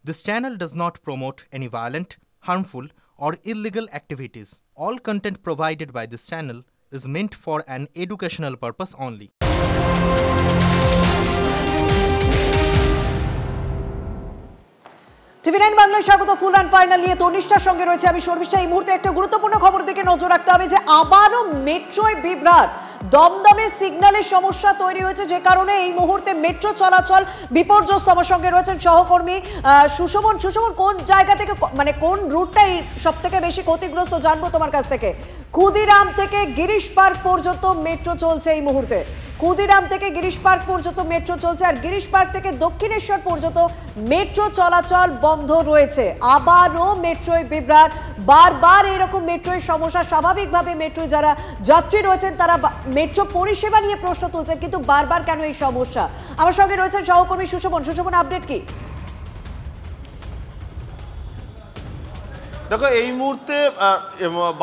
This channel does not promote any violent, harmful, or illegal activities. All content provided by this channel is meant for an educational purpose only. টিভি9 বাংলায় স্বাগত। Full and final নিয়ে তনিষ্ঠার সঙ্গে রয়েছে আমি শর্মিষ্ঠা। এই মুহূর্তে একটা গুরুত্বপূর্ণ খবর দিকে নজর রাখতে হবে যে আবারও মেট্রোয় বিভ্রাট, দমদমে সিগন্যালের সমস্যা তৈরি হয়েছে, যে কারণে এই মুহূর্তে মেট্রো চলাচল বিপর্যস্ত। আমার সঙ্গে রয়েছেন সহকর্মী সুশোভন। সুশোভন, কোন জায়গা থেকে, মানে কোন রুটটাই সব থেকে বেশি ক্ষতিগ্রস্ত জানবো তোমার কাছ থেকে। ক্ষুদিরাম থেকে গিরিশ পার্ক পর্যন্ত মেট্রো চলছে এই মুহূর্তে। ক্ষুদিরাম থেকে গিরিশ পার্ক পর্যন্ত মেট্রো চলছে, আর গিরিশ পার্ক থেকে দক্ষিণেশ্বর পর্যন্ত মেট্রো চলাচল বন্ধ রয়েছে। আবারও মেট্রোয় বিভ্রাট, বারবার এরকম মেট্রোয় সমস্যা। স্বাভাবিকভাবে মেট্রো যারা যাত্রী রয়েছেন তারা মেট্রো পরিষেবা নিয়ে প্রশ্ন তুলছেন, কিন্তু বারবার কেন এই সমস্যা? আমার সঙ্গে রয়েছেন সহকর্মী সুশোভন। সুশোভন, আপডেট কি? দেখো, এই মুহূর্তে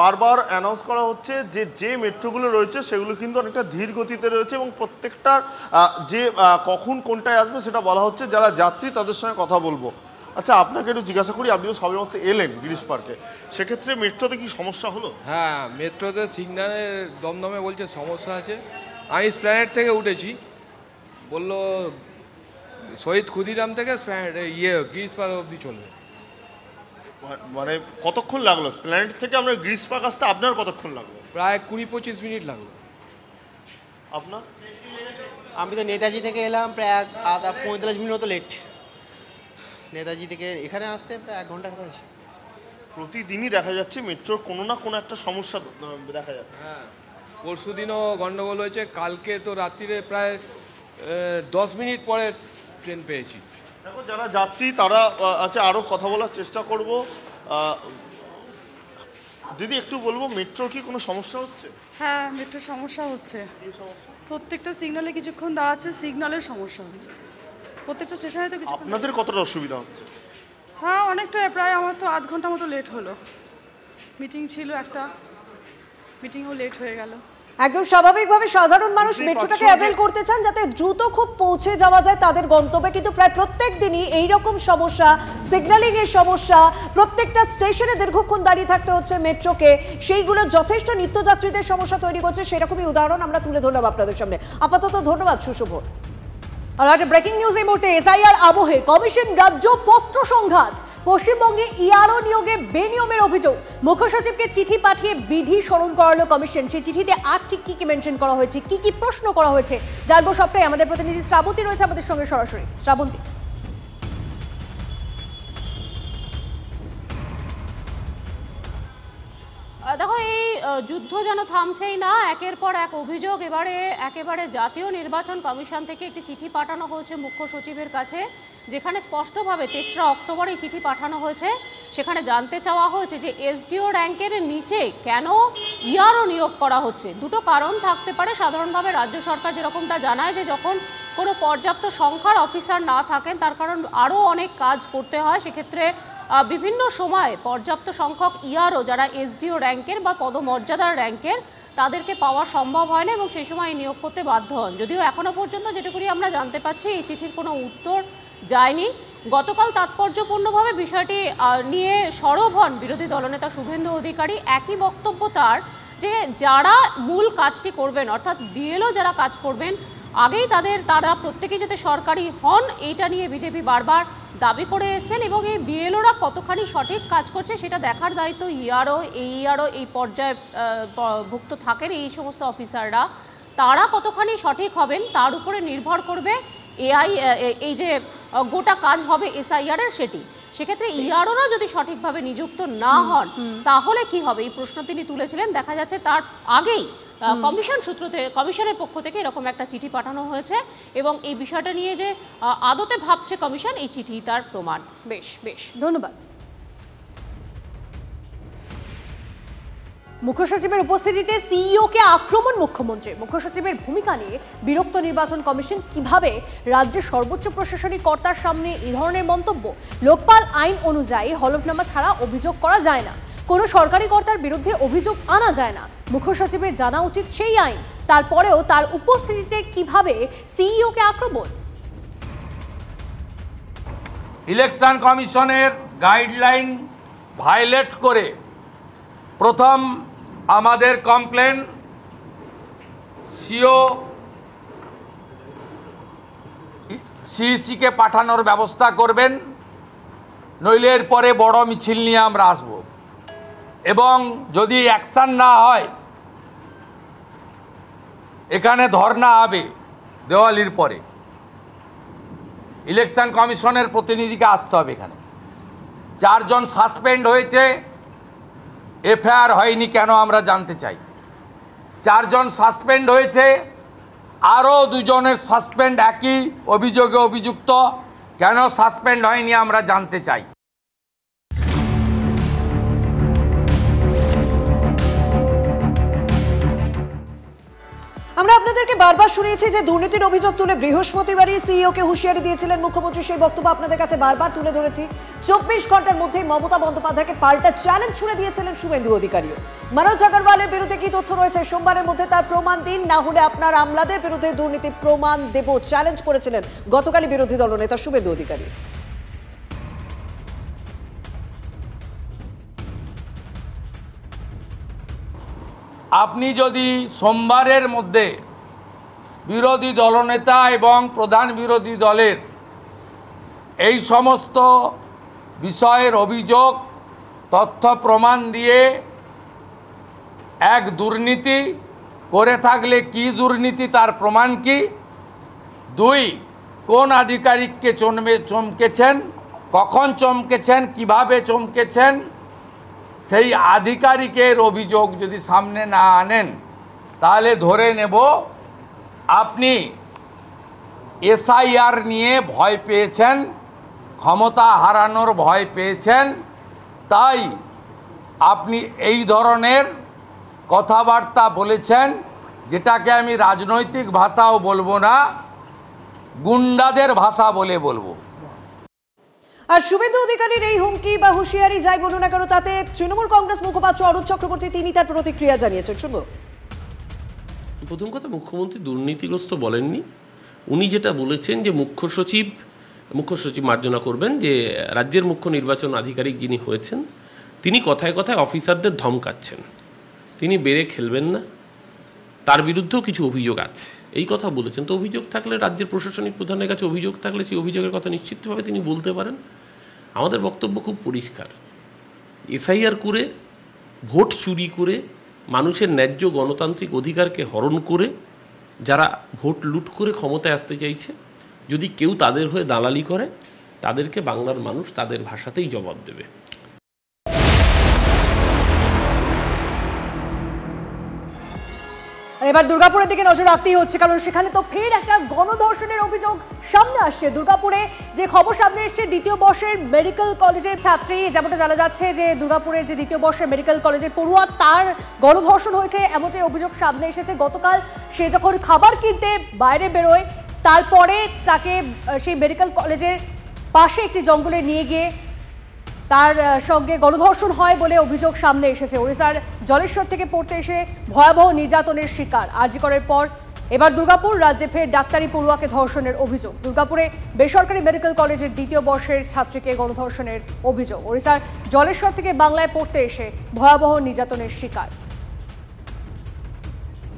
বারবার অ্যানাউন্স করা হচ্ছে যে মেট্রোগুলো রয়েছে সেগুলো কিন্তু অনেকটা ধীর গতিতে রয়েছে, এবং প্রত্যেকটার যে কখন কোনটায় আসবে সেটা বলা হচ্ছে। যারা যাত্রী তাদের সঙ্গে কথা বলবো। আচ্ছা, আপনাকে একটু জিজ্ঞাসা করি, আপনি তো সবেমাত্র এলেন গিরিশ পার্কে, সেক্ষেত্রে মেট্রোতে কি সমস্যা হলো? হ্যাঁ, মেট্রোতে সিগন্যালের দমদমে বলছে সমস্যা আছে। আমি স্প্ল্যানেড থেকে উঠেছি, বললো শহীদ ক্ষুদিরাম থেকে গিরিশ পার্ক অবধি চলবে। মানে কতক্ষণ লাগলো স্প্ল্যানেড থেকে আমরা গিরিশ পার্ক আসতে? আপনার কতক্ষণ লাগলো? প্রায় 20-25 মিনিট লাগলো। আপনার? আমি তো নেতাজি থেকে এলাম, প্রায় 45 মিনিট মতো লেট। নেতাজি থেকে এখানে আসতে প্রায় 1 ঘন্টা কাছাকাছি। প্রতিদিনই দেখা যাচ্ছে মেট্রোর কোনো না কোনো একটা সমস্যা দেখা যাচ্ছে। হ্যাঁ, পরশু দিনও গন্ডগোল হয়েছে। কালকে তো রাত্রিরে প্রায় 10 মিনিট পরে ট্রেন পেয়েছি। দেখো, যারা যাত্রী তারা আচ্ছা আরও কথা বলার চেষ্টা করব। দিদি, একটু বলবো, মেট্রোর কি কোনো সমস্যা হচ্ছে? হ্যাঁ, মেট্রোর সমস্যা হচ্ছে। প্রত্যেকটা সিগন্যালে কিছুক্ষণ দাঁড়াচ্ছে, সিগন্যালের সমস্যা হচ্ছে প্রত্যেকটা স্টেশনে। তো কিছু আপনাদের কতটা অসুবিধা হচ্ছে? হ্যাঁ, অনেকটা। প্রায় আমার তো 1/2 ঘন্টা মতো লেট হলো। মিটিং ছিল একটা, মিটিংও লেট হয়ে গেল। একদম স্বাভাবিকভাবে সাধারণ মানুষ মেট্রোটাকে অ্যাভেল করতে চান যাতে দ্রুত খুব পৌঁছে যাওয়া যায় তাদের গন্তব্যে, কিন্তু প্রায় প্রত্যেক দিনই এইরকম সমস্যা, সিগন্যালিং এর সমস্যা, প্রত্যেকটা স্টেশনে দীর্ঘক্ষণ দাঁড়িয়ে থাকতে হচ্ছে মেট্রোকে। সেইগুলো যথেষ্ট নিত্যযাত্রীদের সমস্যা তৈরি করছে, সেরকমই উদাহরণ আমরা তুলে ধরলাম আপনাদের সামনে। আপাতত ধন্যবাদ সুশোভন। আর আজ ব্রেকিং নিউজ এই মুহূর্তে। এসআইআর আবহে কমিশন রাজ্য পত্র সংঘাত। পশ্চিমবঙ্গে ইআরও নিয়োগে বেনিয়মের অভিযোগ। মুখ্য সচিবকে চিঠি পাঠিয়ে বিধি স্মরণ করালো কমিশন। সেই চিঠিতে আর ঠিক কি মেনশন করা হয়েছে, কি কি প্রশ্ন করা হয়েছে জানবো সবটাই। আমাদের প্রতিনিধি শ্রাবন্তী রয়েছে আমাদের সঙ্গে সরাসরি। শ্রাবন্তী, দেখো, এই যুদ্ধ যেন থামছেই না। একের পর এক অভিযোগ। একেবারে জাতীয় নির্বাচন কমিশন থেকে একটি চিঠি পাঠানো হয়েছে মুখ্য সচিবের কাছে, যেখানে স্পষ্টভাবে 3রা অক্টোবর এই চিঠি পাঠানো হয়েছে। সেখানে জানতে চাওয়া হয়েছে যে এসডিও র্যাঙ্কের নিচে কেন ইআরও নিয়োগ করা হচ্ছে। দুটো কারণ থাকতে পারে। সাধারণভাবে রাজ্য সরকার যেরকমটা জানায় যে যখন কোনো পর্যাপ্ত সংখ্যার অফিসার না থাকেন, তার কারণ আরও অনেক কাজ করতে হয়, সেক্ষেত্রে বিভিন্ন সময় পর্যাপ্ত সংখ্যক ইআরও যারা এসডিও র্যাঙ্কের বা পদমর্যাদার র্যাঙ্কের তাদেরকে পাওয়া সম্ভব হয় না, এবং সেই সময় নিয়োগ করতে বাধ্য হন। যদিও এখনও পর্যন্ত যেটুকুনি আমরা জানতে পাচ্ছি, এই চিঠির কোনো উত্তর যায়নি। গতকাল তাৎপর্যপূর্ণভাবে বিষয়টি নিয়ে সরব হন বিরোধী দলনেতা শুভেন্দু অধিকারী। একই বক্তব্য তার যে যারা মূল কাজটি করবেন, অর্থাৎ বিএলও যারা কাজ করবেন, আগেই তারা প্রত্যেকেই যাতে সরকারি হন, এইটা নিয়ে বিজেপি বারবার দাবি করে এসছেন, এবং এই বিএলওরা কতখানি সঠিক কাজ করছে সেটা দেখার দায়িত্ব ইআরও এই পর্যায়ে ভুক্ত থাকেন এই সমস্ত অফিসাররা, তারা কতখানি সঠিক হবেন তার উপরে নির্ভর করবে এই যে গোটা কাজ হবে এসআইআর এর সেটি। সেক্ষেত্রে ইআরওরা যদি সঠিকভাবে নিযুক্ত না হন তাহলে কি হবে, এই প্রশ্ন তিনি তুলেছিলেন। দেখা যাচ্ছে তার আগেই কমিশনের পক্ষ থেকে এরকম একটা চিঠি পাঠানো হয়েছে, এবং এই বিষয়টা নিয়ে যে আদতে ভাবছে কমিশন, এই চিঠি তার প্রমাণ। বেশ বেশ, ধন্যবাদ। মুখ্য সচিবের উপস্থিতিতে সিইওকে আক্রমণ মুখ্যমন্ত্রী। মুখ্য সচিবের ভূমিকা নিয়ে বিরক্ত নির্বাচন কমিশন। কিভাবে রাজ্যের সর্বোচ্চ প্রশাসনিক কর্তার সামনে এই ধরনের মন্তব্য? লোকপাল আইন অনুযায়ী হলফনামা ছাড়া অভিযোগ করা যায় না, কোনো সরকারি কর্তার বিরুদ্ধে অভিযোগ আনা যায় না। মুখ্য সচিবের জানা উচিত সেই আইন, তারপরেও তার উপস্থিতিতে কিভাবে সিইওকে আক্রমণ? ইলেকশন কমিশনের গাইডলাইন ভায়োলেট করে প্রথম আমাদের কমপ্লেন সিইসিকে পাঠানোর ব্যবস্থা করবেন, নইলে এর পরে বড় মিছিল নিয়ে আমরা আসব। এবং যদি অ্যাকশান না হয় এখানে ধর্ণা হবে দেওয়ালির পরে। ইলেকশন কমিশনের প্রতিনিধিকে আসতে হবে এখানে। 4 জন সাসপেন্ড হয়েছে, এফআইআর হয়নি কেন আমরা জানতে চাই। 4 জন সাসপেন্ড হয়েছে, আরও 2 জনের সাসপেন্ড একই অভিযোগে অভিযুক্ত, কেন সাসপেন্ড হয়নি আমরা জানতে চাই। আমরা আপনাদেরকে বারবার শুনিয়েছি যে দুর্নীতির অভিযোগ তুলে বৃহস্পতিবারই সিইওকে হুঁশিয়ারি দিয়েছিলেন মুখ্যমন্ত্রী, সেই বক্তব্য আপনাদের কাছে বারবার তুলে ধরেছি। 24 ঘন্টার মধ্যেই মমতা বন্দ্যোপাধ্যায়কে পাল্টা চ্যালেঞ্জ ছুড়ে দিয়েছিলেন শুভেন্দু অধিকারীও। মনোজ আগরওয়ালের বিরুদ্ধে কি তথ্য রয়েছে সোমবারের মধ্যে তার প্রমাণ দিন, না হলে আপনার আমলাদের বিরুদ্ধে দুর্নীতি প্রমাণ দেব চ্যালেঞ্জ করেছিলেন গতকালই বিরোধী দলনেতা শুভেন্দু অধিকারী। আপনি যদি সোমবারের মধ্যে বিরোধী দলনেতা এবং প্রধান বিরোধী দলের এই সমস্ত বিষয়ের অভিযোগ তথ্য প্রমাণ দিয়ে এক দুর্নীতি করে থাকলে কি দুর্নীতি তার প্রমাণ কি, 2 কোন আধিকারিককে চমকেছেন, কখন চমকেছেন, কিভাবে চমকেছেন, সেই আধিকারিকের অভিযোগ যদি সামনে না আনেন তাহলে ধরে নেব আপনি এসআইআর নিয়ে ভয় পেয়েছেন, ক্ষমতা হারানোর ভয় পেয়েছেন, তাই আপনি এই ধরনের কথাবার্তা বলেছেন, যেটাকে আমি রাজনৈতিক ভাষাও বলবো না, গুন্ডাদের ভাষা বলে বলবো। আর শুভেন্দু অধিকারীর এই হুমকি বা হুঁশিয়ারি যাই বলুন না কেন, তাতে তৃণমূল কংগ্রেস মুখপাত্র অরূপ চক্রবর্তী তিনি তার প্রতিক্রিয়া জানিয়েছেন। শুভ, প্রথম কথা, মুখ্যমন্ত্রী দুর্নীতিগ্রস্ত বলেননি। উনি যেটা বলেছেন যে মুখ্য সচিব মার্জনা করবেন, যে রাজ্যের মুখ্য নির্বাচন আধিকারিক যিনি হয়েছেন তিনি কথায় কথায় অফিসারদের ধমকাচ্ছেন, তিনি বেড়ে খেলবেন না, তার বিরুদ্ধেও কিছু অভিযোগ আছে এই কথা বলেছেন। তো অভিযোগ থাকলে রাজ্যের প্রশাসনিক প্রধানের কাছে অভিযোগ থাকলে সেই অভিযোগের কথা নিশ্চিতভাবে তিনি বলতে পারেন। আমাদের বক্তব্য খুব পরিষ্কার, এসআইআর করে ভোট চুরি করে মানুষের ন্যায্য গণতান্ত্রিক অধিকারকে হরণ করে যারা ভোট লুট করে ক্ষমতায় আসতে চাইছে, যদি কেউ তাদের হয়ে দালালি করে তাদেরকে বাংলার মানুষ তাদের ভাষাতেই জবাব দেবে। এবার দুর্গাপুরের দিকে নজর রাখতেই হচ্ছে, কারণ সেখানে তো ফের একটা গণধর্ষণের অভিযোগ সামনে আসছে। দুর্গাপুরে যে খবর সামনে এসছে, দ্বিতীয় বর্ষের মেডিকেল কলেজের ছাত্রী, যেমনটা জানা যাচ্ছে যে দুর্গাপুরের যে দ্বিতীয় বর্ষের মেডিকেল কলেজের পড়ুয়া তার গণধর্ষণ হয়েছে, এমনটাই অভিযোগ সামনে এসেছে। গতকাল সে যখন খাবার কিনতে বাইরে বেরোয়, তারপরে তাকে সেই মেডিকেল কলেজের পাশে একটি জঙ্গলে নিয়ে গিয়ে তার সঙ্গে গণধর্ষণ হয় বলে অভিযোগ সামনে এসেছে। ওড়িশার জলেশ্বর থেকে পড়তে এসে ভয়াবহ নির্যাতনের শিকার আরজি করের পর এবার দুর্গাপুর, রাজ্যে ফের ডাক্তারি পড়ুয়াকে ধর্ষণের অভিযোগ। দুর্গাপুরে বেসরকারি মেডিকেল কলেজের দ্বিতীয় বর্ষের ছাত্রীকে গণধর্ষণের অভিযোগ। ওড়িশার জলেশ্বর থেকে বাংলায় পড়তে এসে ভয়াবহ নির্যাতনের শিকার।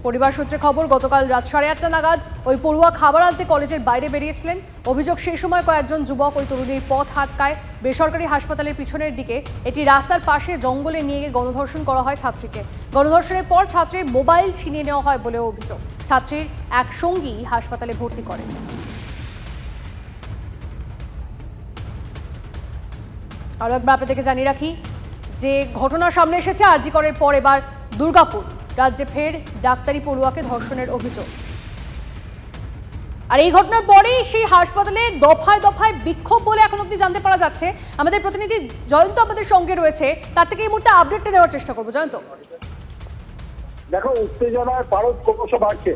পরিবার সূত্রে খবর, গতকাল রাত 8:30 নাগাদ ওই পড়ুয়া খাবার আনতে কলেজের বাইরে বেরিয়েছিলেন। অভিযোগ, সেই সময় কয়েকজন যুবক ওই তরুণীর পথ আটকায়। বেসরকারি হাসপাতালের পিছনের দিকে একটি রাস্তার পাশে জঙ্গলে নিয়ে গিয়ে গণধর্ষণ করা হয় ছাত্রীকে। গণধর্ষণের পর ছাত্রীর মোবাইল ছিনিয়ে নেওয়া হয় বলেও অভিযোগ। ছাত্রীর এক সঙ্গী হাসপাতালে ভর্তি করেন। আরও একবার আপনাদেরকে জানিয়ে রাখি যে ঘটনা সামনে এসেছে আরজি করের পর এবার দুর্গাপুর, রাজ্যে ফের ডাক্তারি পড়ুয়াকে ধর্ষণের অভিযোগ। আর এই ঘটনার পরেই সেই হাসপাতালে দফায় দফায় বিক্ষোভ বলে এখন অবধি জানতে পারা যাচ্ছে। আমাদের প্রতিনিধি জয়ন্ত আমাদের সঙ্গে রয়েছে, তার থেকে এই মুহূর্তে আপডেটটা নেওয়ার চেষ্টা করবো। জয়ন্ত, দেখো, উত্তেজনার পারদ ক্রমশ বাড়ছে।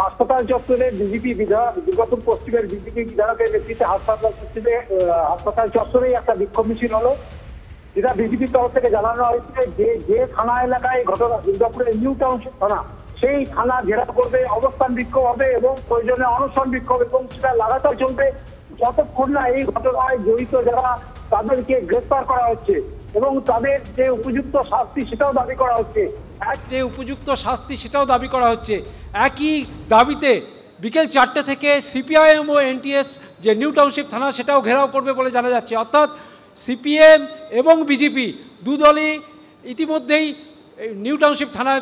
হাসপাতাল চত্বরে বিজেপি বিধায়ক, দুর্গাপুর পশ্চিমের বিজেপি বিধায়কের নেতৃত্বে হাসপাতাল চত্বরেই একটা বিক্ষোভ মিছিল হলো, যেটা বিজেপির তরফ থেকে জানানো হয়েছে যে থানা এলাকায় ঘটনা, দুর্গাপুরের নিউ টাউনশিপ থানা, সেই থানা ঘেরাও করবে, অবস্থান বিক্ষোভ হবে এবং প্রয়োজনে অনশন বিক্ষোভ, এবং সেটা লাগাতার চলবে। যতক্ষণ না এই ঘটনায় জড়িত যারা তাদেরকে গ্রেফতার করা হচ্ছে এবং তাদের যে উপযুক্ত শাস্তি সেটাও দাবি করা হচ্ছে। যে উপযুক্ত শাস্তি সেটাও দাবি করা হচ্ছে। একই দাবিতে বিকেল 4টে থেকে সিপিআইএম ও এনটিএস যে নিউ টাউনশিপ থানা সেটাও ঘেরাও করবে বলে জানা যাচ্ছে। অর্থাৎ সিপিএম এবং বিজেপি দু দলই ইতিমধ্যেই নিউ টাউনশিপ থানা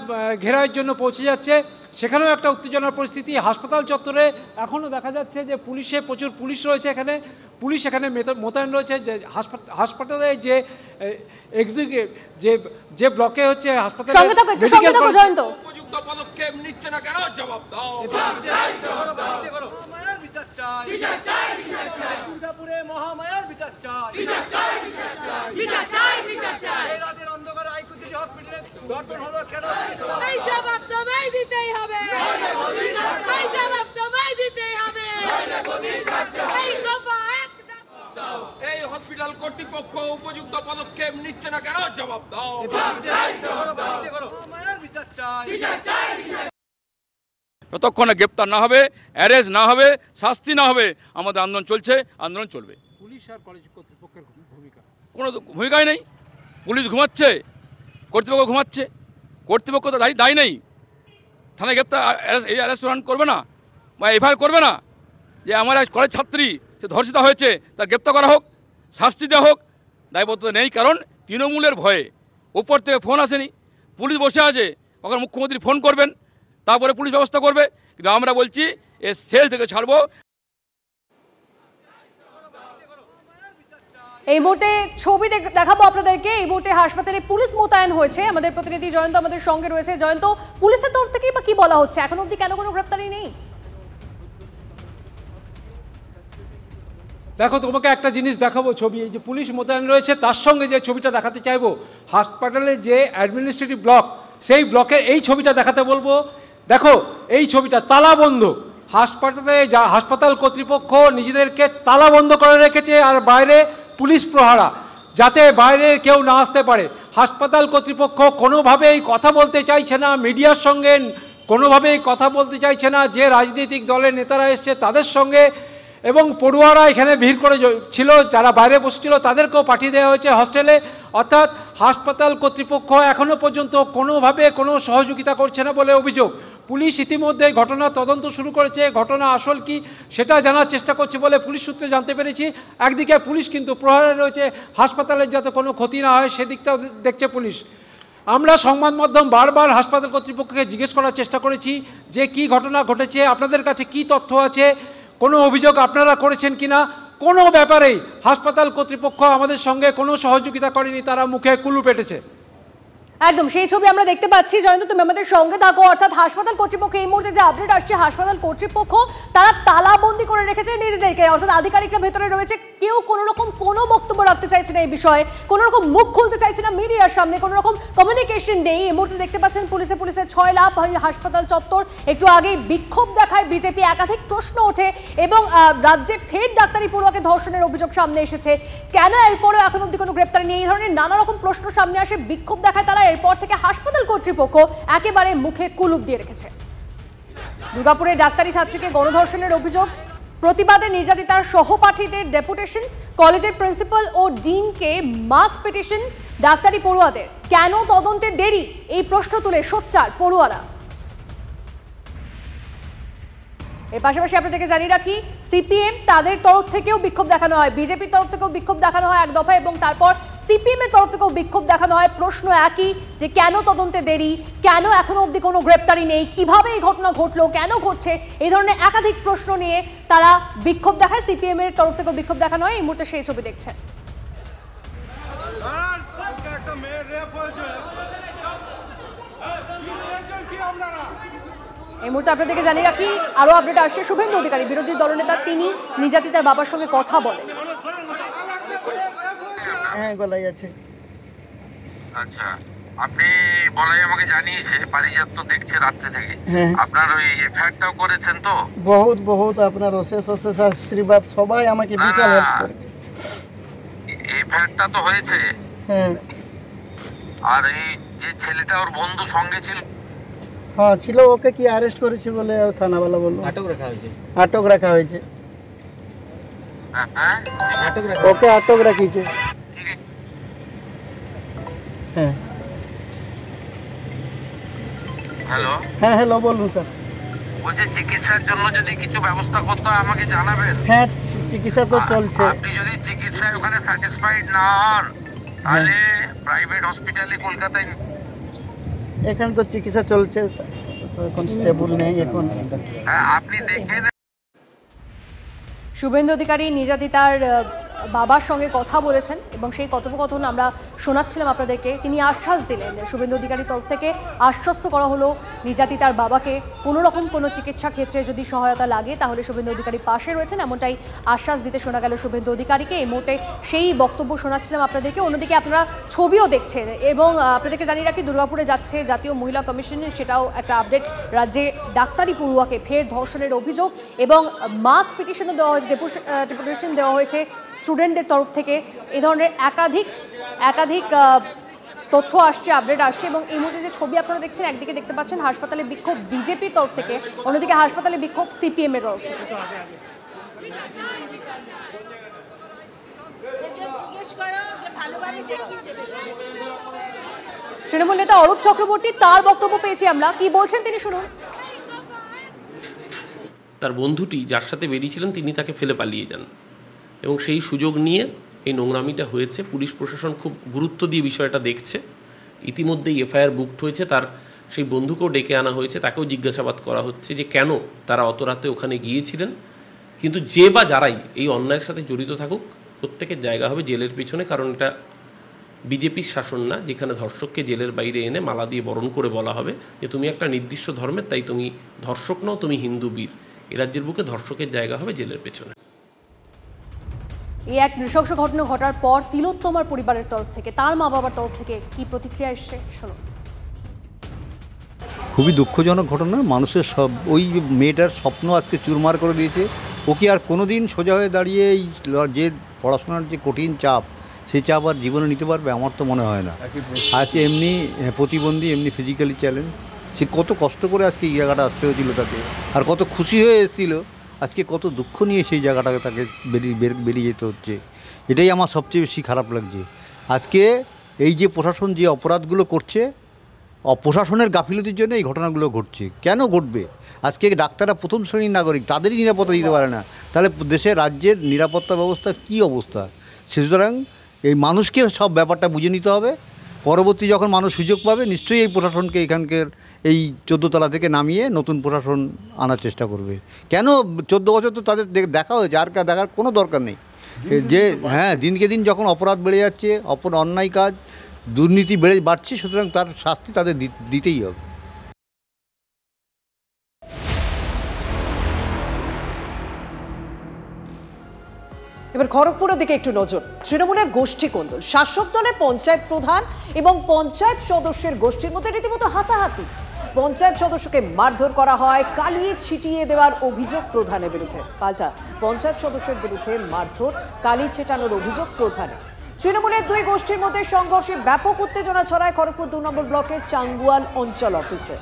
ঘেরাওয়ের জন্য পৌঁছে যাচ্ছে। সেখানেও একটা উত্তেজনার পরিস্থিতি। হাসপাতাল চত্বরে এখনও দেখা যাচ্ছে যে প্রচুর পুলিশ রয়েছে এখানে। পুলিশ এখানে মোতায়েন রয়েছে। যে হাসপাতালে যে যে ব্লকে হচ্ছে হাসপাতালে উপযুক্ত পদক্ষেপ নিচ্ছে না কেন জবাব দাও। দুর্গাপুরে মহামায়ার বিচার চাই। রাতের অন্ধকার আইকুতি হসপিটালে ধর্ষণ হলো কেন? এই জবাব তোমায় দিতেই হবে। এই জবাব তোমায় দিতেই হবে। এই দফা এই হসপিটাল কর্তৃপক্ষ উপযুক্ত পদক্ষেপ নিচ্ছে না কেন জবাব দাও। যতক্ষণে গ্রেপ্তার না হবে, অ্যারেস্ট না হবে, শাস্তি না হবে, আমাদের আন্দোলন চলছে, আন্দোলন চলবে। পুলিশ আর কলেজ কর্তৃপক্ষের ভূমিকা কোনো ভূমিকাই নেই। পুলিশ ঘুমাচ্ছে, কর্তৃপক্ষ ঘুমাচ্ছে। কর্তৃপক্ষ তো দায়ী নেই। থানায় গ্রেপ্তার এই অ্যারেস্ট ওয়ারেন্ট করবে না বা এফআইআর করবে না যে আমার কলেজ ছাত্রী সে ধর্ষিতা হয়েছে, তার গ্রেপ্তার করা হোক, শাস্তি দেওয়া হোক। দায়বদ্ধতা নেই, কারণ তৃণমূলের ভয়ে উপর থেকে ফোন আসেনি। পুলিশ বসে আছে, কখন মুখ্যমন্ত্রী ফোন করবেন, তারপরে পুলিশ ব্যবস্থা করবে। কিন্তু আমরা বলছি এ সেল থেকে ছাড়বো। এই মুহূর্তে ছবি দেখাবো আপনাদেরকে। এই মুহূর্তে হাসপাতালে পুলিশ মোতায়েন হয়েছে। আমাদের প্রতিনিধি জয়ন্ত আমাদের সঙ্গে রয়েছে। জয়ন্ত, পুলিশের তরফ থেকে বা কি বলা হচ্ছে? এখন অবধি কেন কোনো গ্রেপ্তারি নেই? দেখো, তোমাকে একটা জিনিস দেখাবো ছবি। এই যে পুলিশ মোতায়েন রয়েছে, তার সঙ্গে যে ছবিটা দেখাতে চাইবো, হাসপাতালের যে অ্যাডমিনিস্ট্রেটিভ ব্লক, সেই ব্লকে এই ছবিটা দেখাতে বলবো। দেখো, এই ছবিটা তালাবন্ধ। হাসপাতাল কর্তৃপক্ষ নিজেদেরকে তালাবন্ধ করে রেখেছে, আর বাইরে পুলিশ প্রহারা, যাতে বাইরে কেউ না আসতে পারে। হাসপাতাল কর্তৃপক্ষ কোনোভাবেই কথা বলতে চাইছে না মিডিয়ার সঙ্গে, কোনোভাবেই কথা বলতে চাইছে না যে রাজনৈতিক দলের নেতারা এসছে তাদের সঙ্গে। এবং পড়ুয়ারা এখানে ভিড় করে ছিল, যারা বাইরে বসছিল তাদেরকেও পাঠিয়ে দেওয়া হয়েছে হস্টেলে। অর্থাৎ হাসপাতাল কর্তৃপক্ষ এখনও পর্যন্ত কোনোভাবে কোনো সহযোগিতা করছে না বলে অভিযোগ। পুলিশ ইতিমধ্যে ঘটনা তদন্ত শুরু করেছে। ঘটনা আসল কি সেটা জানার চেষ্টা করছে বলে পুলিশ সূত্রে জানতে পেরেছি। একদিকে পুলিশ কিন্তু প্রহরে রয়েছে, হাসপাতালের যাতে কোনো ক্ষতি না হয় সেদিকটাও দেখছে পুলিশ। আমরা সংবাদ মাধ্যম বারবার হাসপাতাল কর্তৃপক্ষকে জিজ্ঞেস করার চেষ্টা করেছি যে কি ঘটনা ঘটেছে, আপনাদের কাছে কি তথ্য আছে, কোনো অভিযোগ আপনারা করেছেন কিনা। কোনো ব্যাপারেই হাসপাতাল কর্তৃপক্ষ আমাদের সঙ্গে কোনো সহযোগিতা করেনি, তারা মুখে কুলু পেটেছে। একদম সেই ছবি আমরা দেখতে পাচ্ছি। জয়ন্ত, তুমি আমাদের সঙ্গে থাকো। অর্থাৎ হাসপাতাল কর্তৃপক্ষ এই মুহূর্তে যে আপডেট আসছে, হাসপাতাল কর্তৃপক্ষ তারা তালাবন্দি করে রেখেছে নিজেদেরকে। অর্থাৎ আধিকারিকরা ভেতরে রয়েছে, কেউ কোনো রকম কোনো বক্তব্য রাখতে চাইছে না এই বিষয়ে, কোনো রকম মুখ খুলতে চাইছে না মিডিয়ার সামনে, কোনো রকম কমিউনিকেশন নেই। এই মুহূর্তে দেখতে পাচ্ছেন পুলিশের 6 লাভ হাসপাতাল চত্বর। একটু আগেই বিক্ষোভ দেখায় বিজেপি, একাধিক প্রশ্ন ওঠে এবং রাজ্যে ফের ডাক্তারি পড়ুয়াকে ধর্ষণের অভিযোগ সামনে এসেছে। কেন এরপরেও এখন অব্দি কোনো গ্রেপ্তারি নেই? এই ধরনের নানা রকম প্রশ্ন সামনে আসে, বিক্ষোভ দেখায় তারা। এরপর থেকে হাসপাতাল কর্তৃপক্ষ একেবারে মুখে কুলুপ দিয়ে রেখেছে। দুর্গাপুরে ডাক্তারি ছাত্রীকে গণধর্ষণের অভিযোগ, প্রতিবাদে নির্যাতিতার সহপাঠীদের ডেপুটেশন, কলেজের প্রিন্সিপাল ও ডিনকে মাস পিটিশন ডাক্তারি পড়ুয়াদের। কেন তদন্তের দেরি, এই প্রশ্ন তুলে সোচ্চার পড়ুয়ারা। এর পাশাপাশি আপনাদেরকে জানিয়ে রাখি, সিপিএম তাদের তরফ থেকেও বিক্ষোভ দেখানো হয়, বিজেপির তরফ থেকেও বিক্ষোভ দেখানো হয় এক দফা, এবং তারপর সিপিএম এর তরফ থেকেও বিক্ষোভ দেখানো হয়। প্রশ্ন একই, যে কেন তদন্তে দেরি, কেন এখনো অবধি কোনো গ্রেপ্তারি নেই, কিভাবে এই ঘটনা ঘটলো, কেন ঘটছে, এই ধরনের একাধিক প্রশ্ন নিয়ে তারা বিক্ষোভ দেখায়। সিপিএম এর তরফ থেকেও বিক্ষোভ দেখানো হয়। এই মুহূর্তে সেই ছবি দেখছেন। এই মুহূর্তে আপনাদেরকে জানিয়ে রাখি, আরো আপডেট আসছে। শুভেন্দু অধিকারী, বিরোধী দলনেতা, তিনি নির্যাতিতার বাবার সঙ্গে কথা বলেন। হ্যাঁ, গলায় আছে। আচ্ছা, আপনি বলাই আমাকে জানিয়েছে, পারিজাত তো দেখছে রাত্রে থেকে। আপনার ওই এফআইআরটাও করেছেন তো? বহুত আপনার অশেষ আশীর্বাদ, সবাই আমাকে বিশাল হেল্প করে। এফআইআরটা তো হয়েছে। হ্যাঁ। আর এই যে ছেলেটা ওর বন্ধু সঙ্গে ছিল? হ্যাঁ ছিল, ওকে কি অ্যারেস্ট করেছে বলে থানাওয়ালা বললো। আটক রাখা হয়েছে। ওকে আটক রাখিছে। হ্যাঁ হ্যালো, হ্যাঁ হ্যালো বলুন স্যার। বলছি চিকিৎসার জন্য যদি কিছু ব্যবস্থা করতে হয় আমাকে জানাবেন। হ্যাঁ চিকিৎসা তো চলছে। আপনি যদি চিকিৎসায় ওখানে স্যাটিসফাইড না হন তাহলে প্রাইভেট হসপিটালে কলকাতায়, এখানে তো চিকিৎসা চলছে, এখন স্টেবল নেই এখন। আপনি দেখে শুভেন্দু অধিকারী নির্যাতিতার বাবার সঙ্গে কথা বলেছেন এবং সেই কথোপকথন আমরা শোনাচ্ছিলাম আপনাদেরকে। তিনি আশ্বাস দিলেন, শুভেন্দু অধিকারীর তরফ থেকে আশ্বস্ত করা হলো নির্যাতিতার বাবাকে কোনো রকম কোনো চিকিৎসা ক্ষেত্রে যদি সহায়তা লাগে তাহলে শুভেন্দু অধিকারী পাশে রয়েছেন, এমনটাই আশ্বাস দিতে শোনা গেল শুভেন্দু অধিকারীকে। এই মুহূর্তে সেই বক্তব্য শোনাচ্ছিলাম আপনাদেরকে। অন্যদিকে আপনারা ছবিও দেখছেন এবং আপনাদেরকে জানিয়ে রাখি দুর্গাপুরে যাচ্ছে জাতীয় মহিলা কমিশন, সেটাও একটা আপডেট। রাজ্যে ডাক্তারি পড়ুয়াকে ফের ধর্ষণের অভিযোগ এবং মাস পিটিশনও দেওয়া হয়েছে, ডেপুটেশন দেওয়া হয়েছে স্টুডেন্টদের তরফ থেকে। এ ধরনের একাধিক তথ্য আসছে, আপডেট আসছে এবং এই মুহূর্তে যে ছবি আপনারা দেখছেন, একদিকে দেখতে পাচ্ছেন হাসপাতালে বিক্ষোভ বিজেপির তরফ থেকে, অন্যদিকে হাসপাতালে বিক্ষোভ সিপিএম এর তরফ থেকে। তৃণমূল নেতা অরূপ চক্রবর্তী, তার বক্তব্য পেয়েছি আমরা, কি বলছেন তিনি শুনুন। তার বন্ধুটি যার সাথে বেরিয়েছিলেন তিনি তাকে ফেলে পালিয়ে যান এবং সেই সুযোগ নিয়ে এই নোংরামিটা হয়েছে। পুলিশ প্রশাসন খুব গুরুত্ব দিয়ে বিষয়টা দেখছে। ইতিমধ্যেই এফআইআর বুকড হয়েছে, তার সেই বন্ধুকেও ডেকে আনা হয়েছে, তাকেও জিজ্ঞাসাবাদ করা হচ্ছে যে কেন তারা অত রাতে ওখানে গিয়েছিলেন। কিন্তু যে বা যারাই এই অন্যায়ের সাথে জড়িত থাকুক প্রত্যেকের জায়গা হবে জেলের পিছনে, কারণ এটা বিজেপির শাসন না যেখানে ধর্ষককে জেলের বাইরে এনে মালা দিয়ে বরণ করে বলা হবে যে তুমি একটা নির্দিষ্ট ধর্মের, তাই তুমি ধর্ষক নও, তুমি হিন্দু বীর। এ রাজ্যের বুকে ধর্ষকের জায়গা হবে জেলের পেছনে। এই এক নৃশংস ঘটনা ঘটার পর তিলোত্তমার পরিবারের তরফ থেকে, তার মা বাবার তরফ থেকে কি প্রতিক্রিয়া এসছে শুনুন। খুবই দুঃখজনক ঘটনা। মানুষের সব ওই মেয়েটার স্বপ্ন আজকে চুরমার করে দিয়েছে। ও কি আর কোনো দিন সোজা হয়ে দাঁড়িয়ে এই যে পড়াশোনার যে কঠিন চাপ, সেই চাপ আর জীবনে নিতে পারবে? আমার তো মনে হয় না। আজকে এমনি প্রতিবন্ধী, এমনি ফিজিক্যালি চ্যালেঞ্জ, সে কত কষ্ট করে আজকে এই জায়গাটা আসতে হয়েছিল তাকে, আর কত খুশি হয়ে এসেছিল, আজকে কত দুঃখ নিয়ে সেই জায়গাটাকে তাকে বেরিয়ে যেতে হচ্ছে। এটাই আমার সবচেয়ে বেশি খারাপ লাগছে। আজকে এই যে প্রশাসন যে অপরাধগুলো করছে, প্রশাসনের গাফিলতির জন্য এই ঘটনাগুলো ঘটছে। কেন ঘটবে? আজকে ডাক্তাররা প্রথম শ্রেণীর নাগরিক, তাদেরই নিরাপত্তা দিতে পারে না, তাহলে দেশের রাজ্যের নিরাপত্তা ব্যবস্থা কী অবস্থা? সুতরাং এই মানুষকে সব ব্যাপারটা বুঝে নিতে হবে। পরবর্তী যখন মানুষ সুযোগ পাবে নিশ্চয়ই এই প্রশাসনকে এখানকার এই 14 তলা থেকে নামিয়ে নতুন প্রশাসন আনার চেষ্টা করবে। কেন 14 বছর তো তাদের দেখা হয়েছে, আর দেখার কোনো দরকার নেই। যে হ্যাঁ, দিনকে দিন যখন অপরাধ বেড়ে যাচ্ছে, অন্যায় কাজ, দুর্নীতি বাড়ছে, সুতরাং তার শাস্তি তাদের দিতেই হবে। এবার খড়গপুরের দিকে একটু নজর। তৃণমূলের গোষ্ঠী কোন্দল, শাসক দলের পঞ্চায়েত প্রধান এবং পঞ্চায়েত সদস্যের গোষ্ঠীর মধ্যে রীতিমতো হাতাহাতি। পঞ্চায়েত সদস্যকে মারধর করা হয়, কালিয়ে ছিটিয়ে দেওয়ার অভিযোগ প্রধানের বিরুদ্ধে। পাল্টা পঞ্চায়েত সদস্যের বিরুদ্ধে মারধর, কালি ছেটানোর অভিযোগ প্রধানের। তৃণমূলের দুই গোষ্ঠীর মধ্যে সংঘর্ষে ব্যাপক উত্তেজনা ছড়ায় খড়গপুর 2 নম্বর ব্লকের চাঙ্গুয়াল অঞ্চল অফিসে।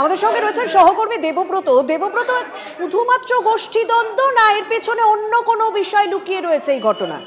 আমাদের সঙ্গে রয়েছেন সহকর্মী দেবব্রত। দেবব্রত, শুধুমাত্র গোষ্ঠী দ্বন্দ্ব না এর পেছনে অন্য কোনো বিষয় লুকিয়ে রয়েছে এই ঘটনায়?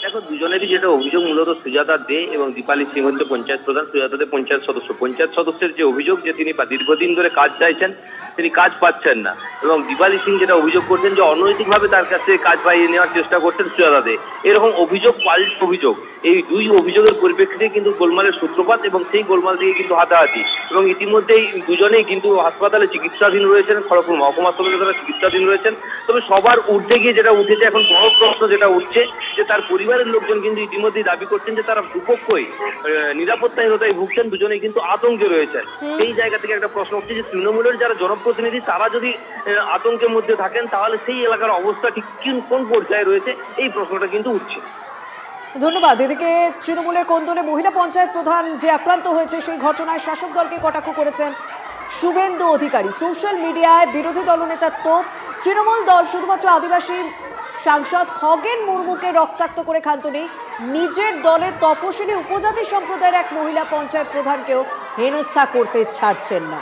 দেখো, দুজনেরই যেটা অভিযোগ, মূলত সুজাতা দে এবং দীপালি সিং হচ্ছে পঞ্চায়েত প্রধান, সুজাতা দে পঞ্চায়েত সদস্য। পঞ্চায়েত সদস্যের যে অভিযোগ যে তিনি দীর্ঘদিন ধরে কাজ চাইছেন, তিনি কাজ পাচ্ছেন না, এবং দীপালি সিং যেটা অভিযোগ করছেন যে অনৈতিকভাবে তার কাছ থেকে কাজ পাইয়ে নেওয়ার চেষ্টা করছেন সুজাতা দে। এরকম অভিযোগ পাল্ট অভিযোগ, এই দুই অভিযোগের পরিপ্রেক্ষিতে কিন্তু গোলমালের সূত্রপাত এবং সেই গোলমাল থেকে কিন্তু হাতাহাতি, এবং ইতিমধ্যেই দুজনেই কিন্তু হাসপাতালে চিকিৎসাধীন রয়েছেন, খড়গপুর মহকুমা হাসপাতালে তারা চিকিৎসাধীন রয়েছেন। তবে সবার ঊর্ধ্বে গিয়ে যেটা উঠেছে এখন, বড় প্রশ্ন যেটা উঠছে যে তার পরিবারের লোকজন কিন্তু ইতিমধ্যেই দাবি করছেন যে তারা দুপক্ষই নিরাপত্তাহীনতায় ভুগছেন, দুজনেই কিন্তু আতঙ্কে রয়েছেন। সেই জায়গা থেকে একটা প্রশ্ন উঠছে যে তৃণমূলের যারা জনপ্রতিনিধি তারা যদি আতঙ্কের মধ্যে থাকেন তাহলে সেই এলাকার অবস্থা ঠিক কোন পর্যায়ে রয়েছে, এই প্রশ্নটা কিন্তু উঠছে। ধন্যবাদ। এদিকে তৃণমূলের কোন্দলে মহিলা পঞ্চায়েত প্রধান যে আক্রান্ত হয়েছে সেই ঘটনায় শাসক দলকে কটাক্ষ করেছেন শুভেন্দু অধিকারী। সোশ্যাল মিডিয়ায় বিরোধী দলনেতার তোপ, তৃণমূল দল শুধুমাত্র আদিবাসী সাংসদ খগেন মুর্মুকে রক্তাক্ত করে ক্ষান্ত নেই, নিজের দলের তপশিলি উপজাতি সম্প্রদায়ের এক মহিলা পঞ্চায়েত প্রধানকেও হেনস্থা করতে ছাড়ছেন না।